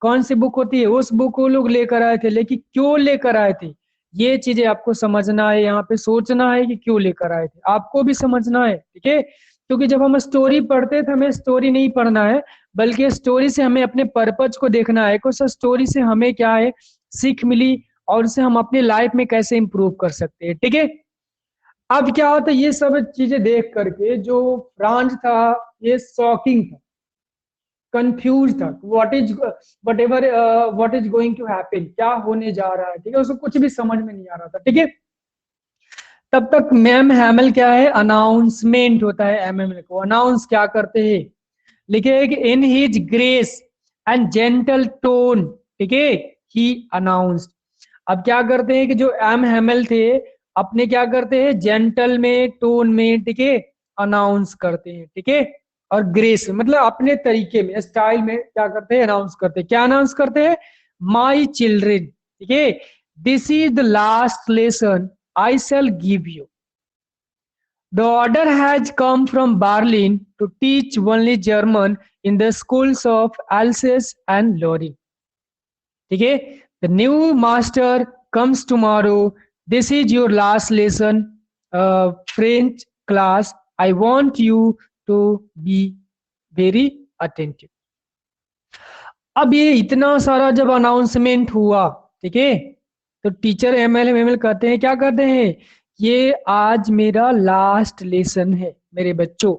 कौन सी बुक होती है, उस बुक को लोग लेकर आए थे, लेकिन क्यों लेकर आए थे, ये चीजें आपको समझना है, यहाँ पे सोचना है कि क्यों लेकर आए थे, आपको भी समझना है, ठीक है। क्योंकि जब हम स्टोरी पढ़ते हैं तो हमें स्टोरी नहीं पढ़ना है, बल्कि स्टोरी से हमें अपने पर्पज को देखना है, कुछ स्टोरी से हमें क्या है सीख मिली, और उसे हम अपने लाइफ में कैसे इंप्रूव कर सकते हैं, ठीक है। अब क्या होता है, ये सब चीजें देख करके जो फ्रांस था, ये शॉकिंग था, कंफ्यूज था, what is whatever what is going to happen, क्या होने जा रहा है, ठीक है, उसको कुछ भी समझ में नहीं आ रहा था, ठीक है। तब तक मैम हैमल क्या है, अनाउंसमेंट होता है, एम को अनाउंस क्या करते हैं, लिखे कि in his grace and gentle tone, ठीक है, ही अनाउंस्ड। अब क्या करते हैं कि जो एम हैमल थे, अपने क्या करते हैं, जेंटल में, टोन में, ठीक है, अनाउंस करते हैं, ठीक है। और ग्रेस मतलब अपने तरीके में, स्टाइल में क्या करते हैं, अनाउंस करते हैं। क्या अनाउंस करते हैं, माई चिल्ड्रेन, ठीक है, this is the last lesson I shell give you. The order has come from Berlin to teach only German in the schools of Alsace and Lorraine. ठीक है, the new master comes tomorrow. This is your last lesson, French class. I want you to be very attentive. अब ये इतना सारा जब announcement हुआ, ठीक है, तो टीचर एमएल कहते हैं, क्या कहते हैं, ये आज मेरा लास्ट लेसन है मेरे बच्चों,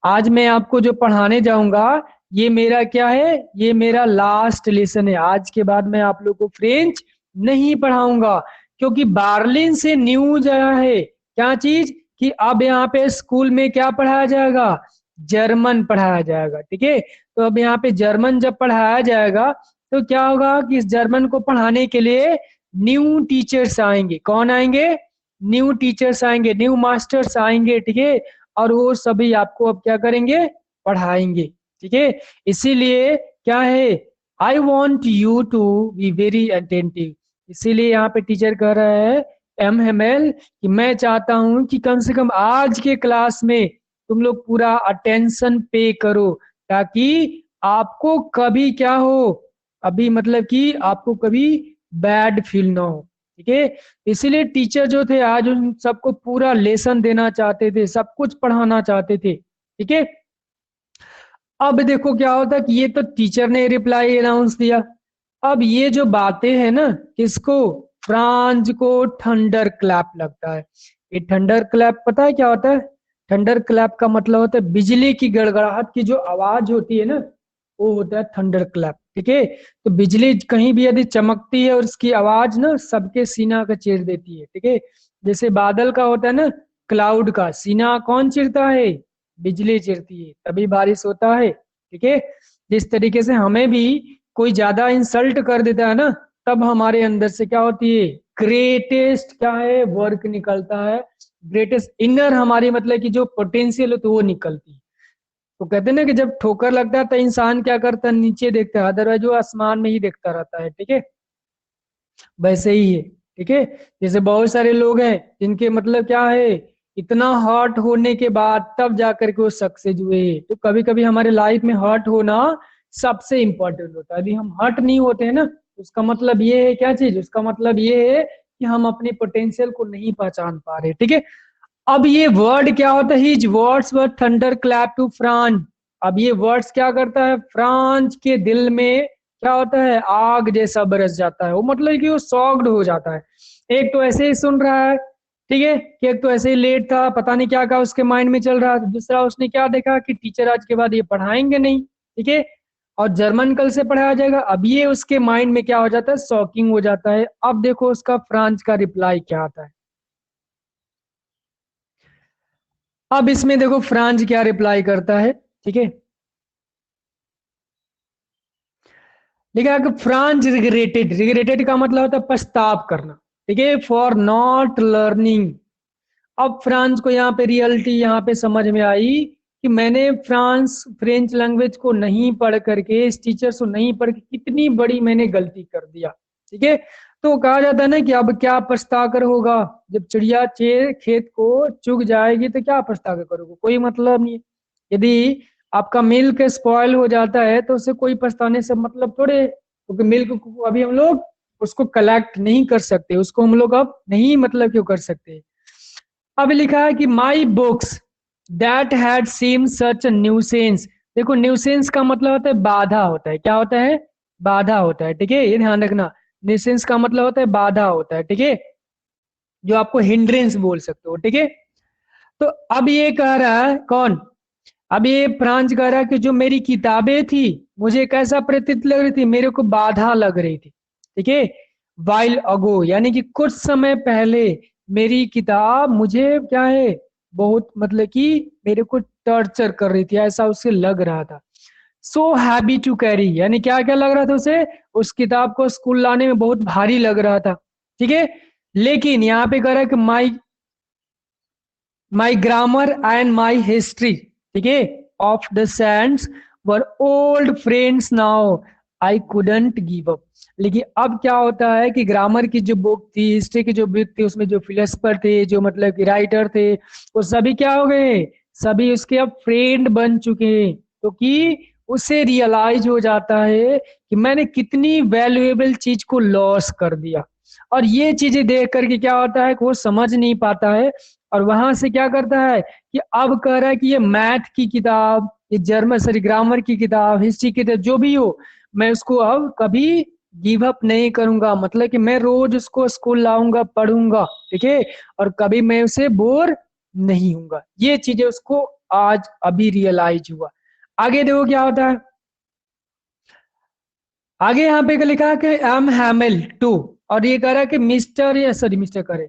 आज मैं आपको जो पढ़ाने जाऊंगा ये मेरा क्या है, ये मेरा लास्ट लेसन है, आज के बाद मैं आप लोग को फ्रेंच नहीं पढ़ाऊंगा। क्योंकि बार्लिन से न्यूज आया है, क्या चीज, कि अब यहाँ पे स्कूल में क्या पढ़ाया जाएगा, जर्मन पढ़ाया जाएगा, ठीक है। तो अब यहाँ पे जर्मन जब पढ़ाया जाएगा तो क्या होगा कि इस जर्मन को पढ़ाने के लिए न्यू टीचर्स आएंगे। कौन आएंगे? न्यू टीचर्स आएंगे, न्यू मास्टर्स आएंगे, ठीक है। और वो सभी आपको अब क्या करेंगे? पढ़ाएंगे, ठीक है। इसीलिए क्या है, I want you to be very attentive. इसीलिए यहाँ पे टीचर कह रहा है एम कि मैं चाहता हूं कि कम से कम आज के क्लास में तुम लोग पूरा अटेंशन पे करो, ताकि आपको कभी क्या हो, अभी मतलब कि आपको कभी बैड फील ना हो, ठीक है। इसीलिए टीचर जो थे आज उन सबको पूरा लेसन देना चाहते थे, सब कुछ पढ़ाना चाहते थे, ठीक है। अब देखो क्या होता है कि ये तो टीचर ने रिप्लाई अनाउंस दिया। अब ये जो बातें हैं ना, किसको? फ्रांज को थंडर क्लैप लगता है। ये थंडर क्लैप पता है क्या होता है? थंडर क्लैप का मतलब होता है बिजली की गड़गड़ाहट की जो आवाज होती है ना, वो होता है थंडर क्लैप, ठीक है। तो बिजली कहीं भी यदि चमकती है और उसकी आवाज ना सबके सीना का चीर देती है, ठीक है। जैसे बादल का होता है ना, क्लाउड का सीना कौन चीरता है? बिजली चीरती है, तभी बारिश होता है, ठीक है। जिस तरीके से हमें भी कोई ज्यादा इंसल्ट कर देता है ना, तब हमारे अंदर से क्या होती है? ग्रेटेस्ट क्या है? वर्क निकलता है। ग्रेटेस्ट इनर हमारी मतलब कि जो पोटेंशियल होती है वो निकलती है। तो कहते हैं ना कि जब ठोकर लगता है तो इंसान क्या करता है? नीचे देखता है, अदरवाइज वो आसमान में ही देखता रहता है, ठीक है। वैसे ही है, ठीक है। जैसे बहुत सारे लोग हैं जिनके मतलब क्या है, इतना हर्ट होने के बाद तब जाकर के वो सक्सेस हुए। तो कभी कभी हमारे लाइफ में हर्ट होना सबसे इंपॉर्टेंट होता है। यदि हम हर्ट नहीं होते हैं ना, उसका मतलब ये है क्या चीज? उसका मतलब ये है कि हम अपनी पोटेंशियल को नहीं पहचान पा रहे, ठीक है। अब ये वर्ड क्या होता है? His words were thunderclap to Franz. अब ये वर्ड्स क्या करता है? फ्रांस के दिल में क्या होता है? आग जैसा बरस जाता है। वो मतलब कि वो शॉक्ड हो जाता है। एक तो ऐसे ही सुन रहा है, ठीक है, कि एक तो ऐसे ही लेट था, पता नहीं क्या क्या उसके माइंड में चल रहा था। दूसरा उसने क्या देखा कि टीचर आज के बाद ये पढ़ाएंगे नहीं, ठीक है, और जर्मन कल से पढ़ाया जाएगा। अब ये उसके माइंड में क्या हो जाता है? शॉकिंग हो जाता है। अब देखो उसका फ्रांस का रिप्लाई क्या आता है। अब इसमें देखो फ्रांस क्या रिप्लाई करता है, ठीक है। लिखा है कि फ्रांस रिग्रेटेड। रिग्रेटेड का मतलब होता है पछताव करना, ठीक है, फॉर नॉट लर्निंग। अब फ्रांस को यहाँ पे रियलिटी यहाँ पे समझ में आई कि मैंने फ्रेंच लैंग्वेज को नहीं पढ़ करके, इस टीचर को नहीं पढ़ के कितनी बड़ी मैंने गलती कर दिया, ठीक है। तो कहा जाता है ना कि अब क्या पछता कर होगा? जब चिड़िया खेत को चुग जाएगी तो क्या पछता कर करोगे? कोई मतलब नहीं है। यदि आपका मिल्क स्पॉइल हो जाता है तो उसे कोई पछताने से मतलब थोड़े, क्योंकि मिल्क को अभी हम लोग उसको कलेक्ट नहीं कर सकते, उसको हम लोग अब नहीं मतलब क्यों कर सकते। अब लिखा है कि my books that had seem such a nuisance. देखो न्यूसेंस का मतलब होता है बाधा होता है। क्या होता है? बाधा होता है, ठीक है, ये ध्यान रखना। न्यूसेंस का मतलब होता है बाधा होता है, ठीक है, जो आपको हिंड्रेंस बोल सकते हो, ठीक है। तो अब ये कह रहा है कौन? अब ये फ्रांस कह रहा है कि जो मेरी किताबें थी मुझे कैसा प्रतीत लग रही थी? मेरे को बाधा लग रही थी, ठीक है। वाइल अगो यानी कि कुछ समय पहले मेरी किताब मुझे क्या है, बहुत मतलब कि मेरे को टॉर्चर कर रही थी, ऐसा उसे लग रहा था। सो हैवी टू कैरी यानी क्या क्या लग रहा था उसे? उस किताब को स्कूल लाने में बहुत भारी लग रहा था, ठीक है। लेकिन यहाँ पे कह रहा है कि माई ग्रामर एंड माई हिस्ट्री, ठीक है, of the Sands were old friends now, I couldn't give up. लेकिन अब क्या होता है कि ग्रामर की जो बुक थी, हिस्ट्री की जो बुक थी, उसमें जो फिलोसफर थे, जो मतलब कि राइटर थे, वो सभी क्या हो गए? सभी उसके अब फ्रेंड बन चुके हैं। तो कि उसे रियलाइज हो जाता है कि मैंने कितनी वैल्यूएबल चीज को लॉस कर दिया। और ये चीजें देख करके क्या होता है कि वो समझ नहीं पाता है, और वहां से क्या करता है कि अब कह रहा है कि ये मैथ की किताब, ये जर्मन सॉरी ग्रामर की किताब, हिस्ट्री की किताब, जो भी हो, मैं उसको अब कभी गिव अप नहीं करूंगा। मतलब कि मैं रोज उसको स्कूल लाऊंगा, पढ़ूंगा, ठीक है, और कभी मैं उसे बोर नहीं हूंगा। ये चीजें उसको आज अभी रियलाइज हुआ। आगे देखो क्या होता है। आगे यहाँ पे लिखा है कि एम हैमिल टू, और ये कह रहा है कि मिस्टर या सॉरी मिस्टर करे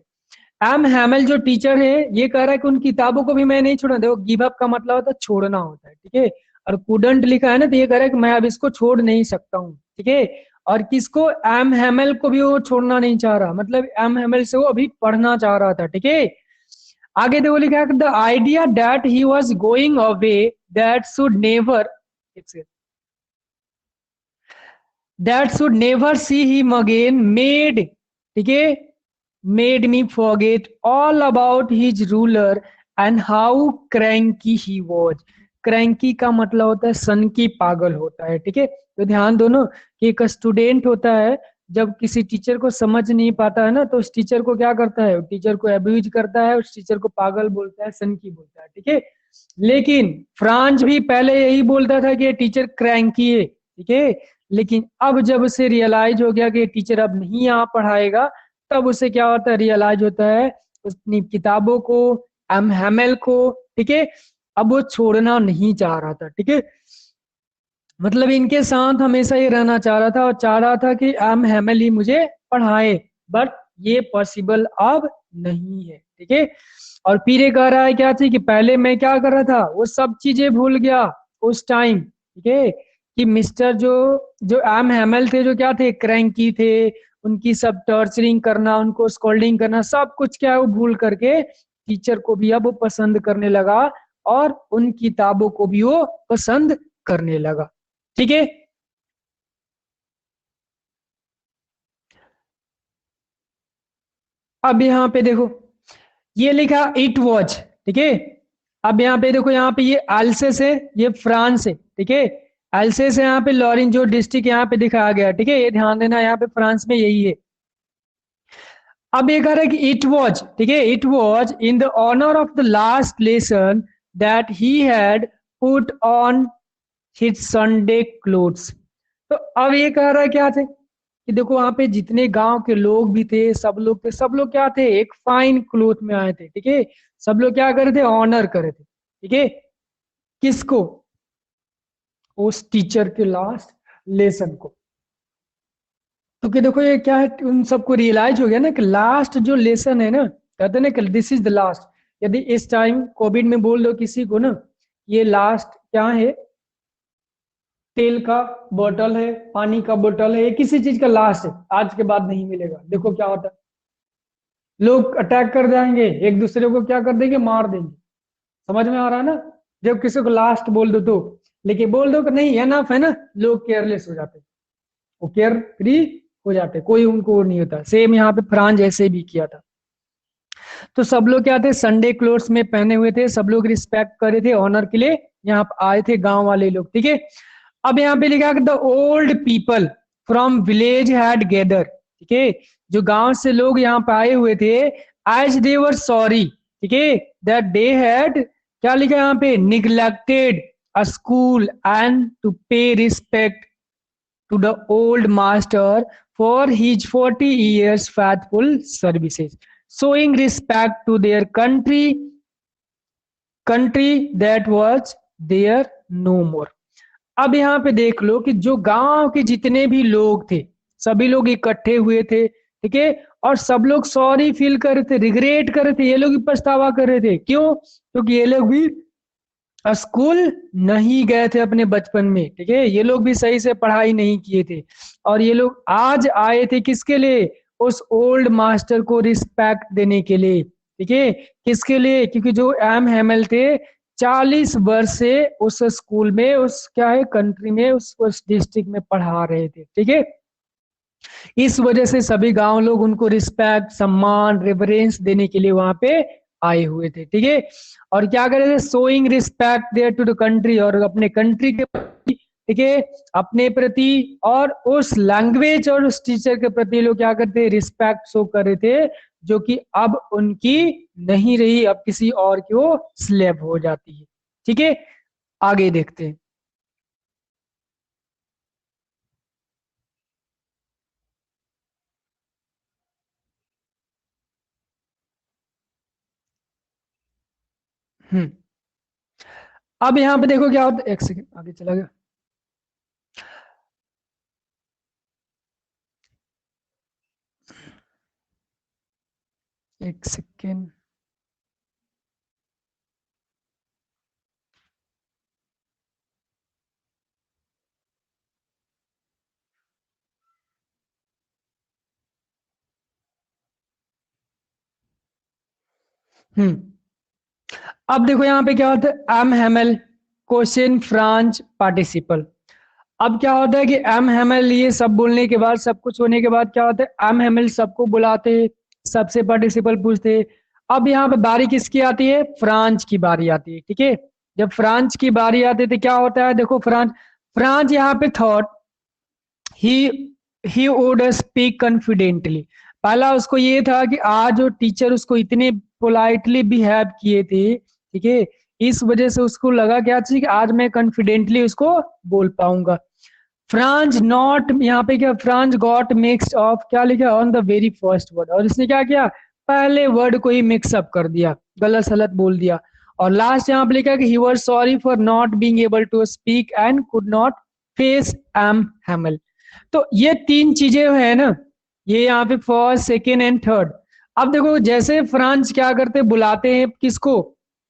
एम हैमिल जो टीचर है, ये कह रहा है कि उन किताबों को भी मैं नहीं छोड़ना। देखो गिव अप का मतलब होता है छोड़ना होता है, ठीक है, और कुडंट लिखा है ना, तो ये कह रहा है कि मैं अब इसको छोड़ नहीं सकता हूँ, ठीक है। और किसको, एम हेमल को भी वो छोड़ना नहीं चाह रहा, मतलब एम हेमल से वो अभी पढ़ना चाह रहा था, ठीक है। आगे देखो लिखा है, the idea that he was going away that should never, that should never see him again made, ठीक है, made me forget all about his ruler and how cranky he was. Cranky का मतलब होता है सन की, पागल होता है, ठीक है। तो ध्यान दो ना कि एक स्टूडेंट होता है, जब किसी टीचर को समझ नहीं पाता है ना, तो उस टीचर को क्या करता है, टीचर को एब्यूज करता है, उस टीचर को पागल बोलता है, सन की बोलता है, ठीक है। लेकिन फ्रांच भी पहले यही बोलता था कि ये टीचर क्रैंकी है, ठीक है। लेकिन अब जब उसे रियलाइज हो गया कि टीचर अब नहीं यहाँ पढ़ाएगा, तब उसे क्या होता है, रियलाइज होता है, अपनी किताबों को, एम हेमल को, ठीक है, अब वो छोड़ना नहीं चाह रहा था, ठीक है। मतलब इनके साथ हमेशा ही रहना चाह रहा था और चाह रहा था कि एम हेमल ही मुझे पढ़ाए, बट ये पॉसिबल अब नहीं है, ठीक है। और फिर ये कह रहा है क्या थी कि पहले मैं क्या कर रहा था, वो सब चीजें भूल गया उस टाइम, ठीक है, कि मिस्टर जो जो एम हेमल थे, जो क्या थे, क्रैंकी थे, उनकी सब टॉर्चरिंग करना, उनको स्कोल्डिंग करना, सब कुछ क्या है वो भूल करके टीचर को भी अब वो पसंद करने लगा और उन किताबों को भी वो पसंद करने लगा, ठीक है। अब यहाँ पे देखो ये लिखा इट वॉज, ठीक है। अब यहाँ पे देखो, यहाँ पे ये अल्सेस है, ये फ्रांस है, ठीक है। अल्सेस है यहाँ पे, लॉरिन जो डिस्ट्रिक्ट यहाँ पे दिखाया गया, ठीक है, ये ध्यान देना, यहाँ पे फ्रांस में यही है। अब ये कह रहा है कि इट वॉज, ठीक है, it was in the honour of the last lesson that he had put on his Sunday clothes. तो अब ये कह रहा है क्या थे कि देखो वहां पे जितने गांव के लोग भी थे, सब लोग थे, सब लोग क्या थे, एक फाइन क्लोथ में आए थे, ठीक है। सब लोग क्या कर रहे थे, ऑनर कर रहे थे, ठीक है, किसको, उस टीचर के लास्ट लेसन को। तो कि देखो ये क्या है, उन सबको रियलाइज हो गया ना कि लास्ट जो लेसन है ना, कहते हैं ना कि दिस इज द लास्ट। यदि इस टाइम कोविड में बोल दो किसी को ना, ये लास्ट क्या है, तेल का बोतल है, पानी का बोतल है, ये किसी चीज का लास्ट है, आज के बाद नहीं मिलेगा, देखो क्या होता है, लोग अटैक कर जाएंगे, एक दूसरे को क्या कर देंगे, मार देंगे। समझ में आ रहा है ना, जब किसी को लास्ट बोल दो तो। लेकिन बोल दो कि नहीं एनफ है ना, लोग केयरलेस हो जाते, वो केयर फ्री हो जाते, कोई उनको वो नहीं होता। सेम यहाँ पे फ्रांस ऐसे भी किया था। तो सब लोग क्या थे, संडे क्लोथ्स में पहने हुए थे, सब लोग रिस्पेक्ट कर रहे थे, ऑनर के लिए यहाँ पे आए थे गांव वाले लोग, ठीक है। अब यहाँ पे लिखा the old people from village had gather, ठीक है, जो गांव से लोग यहाँ पे आए हुए थे, एज दे वर सॉरी, ठीक है, दैट दे हैड, क्या लिखा यहाँ पे, neglected a school and to pay respect to the old master for his 40 years faithful services, showing respect to their country that was there no more। अब यहाँ पे देख लो कि जो गांव के जितने भी लोग थे, सभी लोग इकट्ठे हुए थे, ठीक है, और सब लोग सॉरी फील कर रहे थे, रिग्रेट कर रहे थे, ये लोग भी पछतावा कर रहे थे, क्यों, क्योंकि ये लोग भी स्कूल नहीं गए थे अपने बचपन में, ठीक है, ये लोग भी सही से पढ़ाई नहीं किए थे, और ये लोग आज आए थे किसके लिए, उस ओल्ड मास्टर को रिस्पेक्ट देने के लिए, ठीक है, किसके लिए, क्योंकि जो एम हेमल थे 40 वर्ष से उस स्कूल में, उस क्या है कंट्री में, उस डिस्ट्रिक्ट में पढ़ा रहे थे, ठीक है। इस वजह से सभी गांव लोग उनको रिस्पेक्ट, सम्मान, रेवरेंस देने के लिए वहां पे आए हुए थे, ठीक है। और क्या कर रहे थे, showing respect there to the country, और अपने कंट्री के प्रति, ठीक है, अपने प्रति, और उस लैंग्वेज और उस टीचर के प्रति लोग क्या करते, रिस्पेक्ट शो कर रहे थे, जो कि अब उनकी नहीं रही, अब किसी और की वो स्लेव हो जाती है, ठीक है। आगे देखते हैं। हम्म। अब यहाँ पे देखो क्या होता है, एक सेकंड आगे चला गया। एक सेकेंड। अब देखो यहाँ पे क्या होता है, M Hamel question French participle. अब क्या होता है कि एम हैमल ये सब बोलने के बाद, सब कुछ होने के बाद क्या होता है, एम हैमल सबको बुलाते, सबसे पार्टिसिपल पूछते। अब यहाँ पे बारी किसकी आती है, फ्रांच की बारी आती है। ठीक है, जब फ्रांच की बारी आती है तो क्या होता है, देखो फ्रांच, फ्रांच यहाँ पे thought he he would speak confidently. पहला उसको ये था कि आज जो टीचर उसको इतने पोलाइटली बिहेव किए थे, ठीक है, इस वजह से उसको लगा क्या चीज कि आज मैं कॉन्फिडेंटली उसको बोल पाऊंगा। फ्रांस नॉट, यहाँ पे क्या, फ्रांस गॉट मिक्स ऑफ, क्या लिखा on the very first word, और इसने क्या किया, पहले वर्ड को ही मिक्स अप कर दिया, गलत सलत बोल दिया। और लास्ट यहाँ पे लिखा कि he was sorry for not being able to speak and could not face M Hamel. तो ये तीन चीजें है ना, ये यहाँ पे फर्स्ट सेकेंड एंड थर्ड। अब देखो जैसे फ्रांस क्या करते, बुलाते हैं किसको,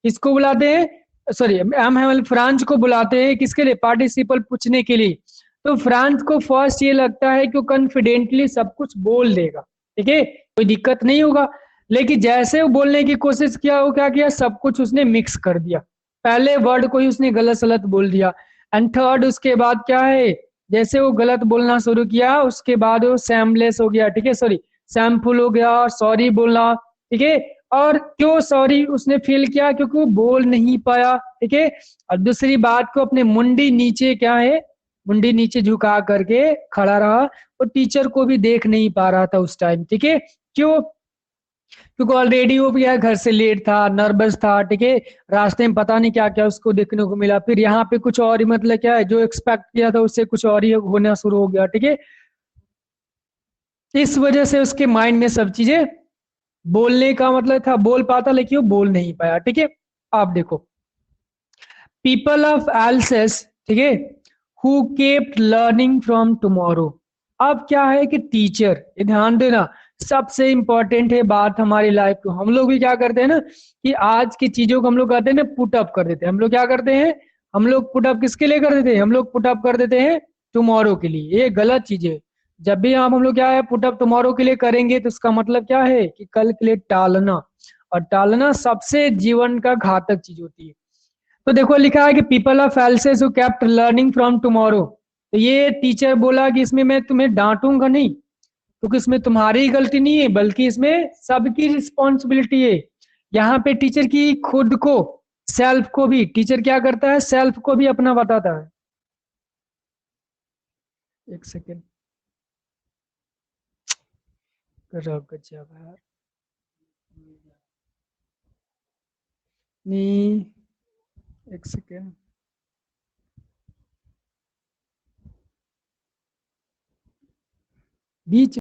किसको बुलाते हैं, सॉरी एम हैमल फ्रांस को बुलाते हैं किसके लिए, पार्टिसिपल पूछने के लिए। तो फ्रांस को फर्स्ट ये लगता है कि वो कॉन्फिडेंटली सब कुछ बोल देगा, ठीक है, कोई दिक्कत नहीं होगा। लेकिन जैसे वो बोलने की कोशिश किया, वो क्या किया, सब कुछ उसने मिक्स कर दिया, पहले वर्ड को ही उसने गलत सलत बोल दिया। एंड थर्ड उसके बाद क्या है, जैसे वो गलत बोलना शुरू किया उसके बाद वो सैमलेस हो गया, ठीक है, सॉरी सैमफुल हो गया, सॉरी बोला, ठीक है। और क्यों सॉरी उसने फील किया, क्योंकि वो बोल नहीं पाया, ठीक है। और दूसरी बात को, अपने मुंडी नीचे क्या है, मुंडी नीचे झुका करके खड़ा रहा, और टीचर को भी देख नहीं पा रहा था उस टाइम, ठीक है। क्यों, क्योंकि ऑलरेडी वो भी घर से लेट था, नर्वस था, ठीक है, रास्ते में पता नहीं क्या क्या उसको देखने को मिला, फिर यहाँ पे कुछ और ही, मतलब क्या है, जो एक्सपेक्ट किया था उससे कुछ और ही होना शुरू हो गया, ठीक है। इस वजह से उसके माइंड में सब चीजें, बोलने का मतलब था बोल पाता लेकिन वो बोल नहीं पाया, ठीक है। आप देखो पीपल ऑफ एल्सेस, ठीक है, who kept learning from tomorrow. अब क्या है कि टीचर, ये ध्यान देना, सबसे इंपॉर्टेंट है बात हमारी लाइफ को। हम लोग भी क्या करते हैं ना, कि आज की चीजों को हम लोग कहते हैं ना पुट अप कर देते हैं। हम लोग क्या करते हैं, हम लोग पुट अप किसके लिए कर देते हैं, हम लोग पुट अप कर देते हैं टुमारो के लिए। ये गलत चीज है। जब भी हम लोग क्या है पुट अप टुमारो के लिए करेंगे, तो इसका मतलब क्या है कि कल के लिए टालना, और टालना सबसे जीवन का घातक चीज होती है। तो देखो लिखा है कि people of else's who kept learning from tomorrow. तो ये टीचर बोला कि इसमें मैं तुम्हें डांटूंगा नहीं, क्योंकि इसमें तुम्हारी गलती नहीं है, बल्कि इसमें सबकी रिस्पॉन्सिबिलिटी है। यहाँ पे टीचर की खुद को, सेल्फ को भी, टीचर क्या करता है, सेल्फ को भी अपना बताता है। एक सेकेंड, गजब यार, नहीं, एक सेकेंड, बीच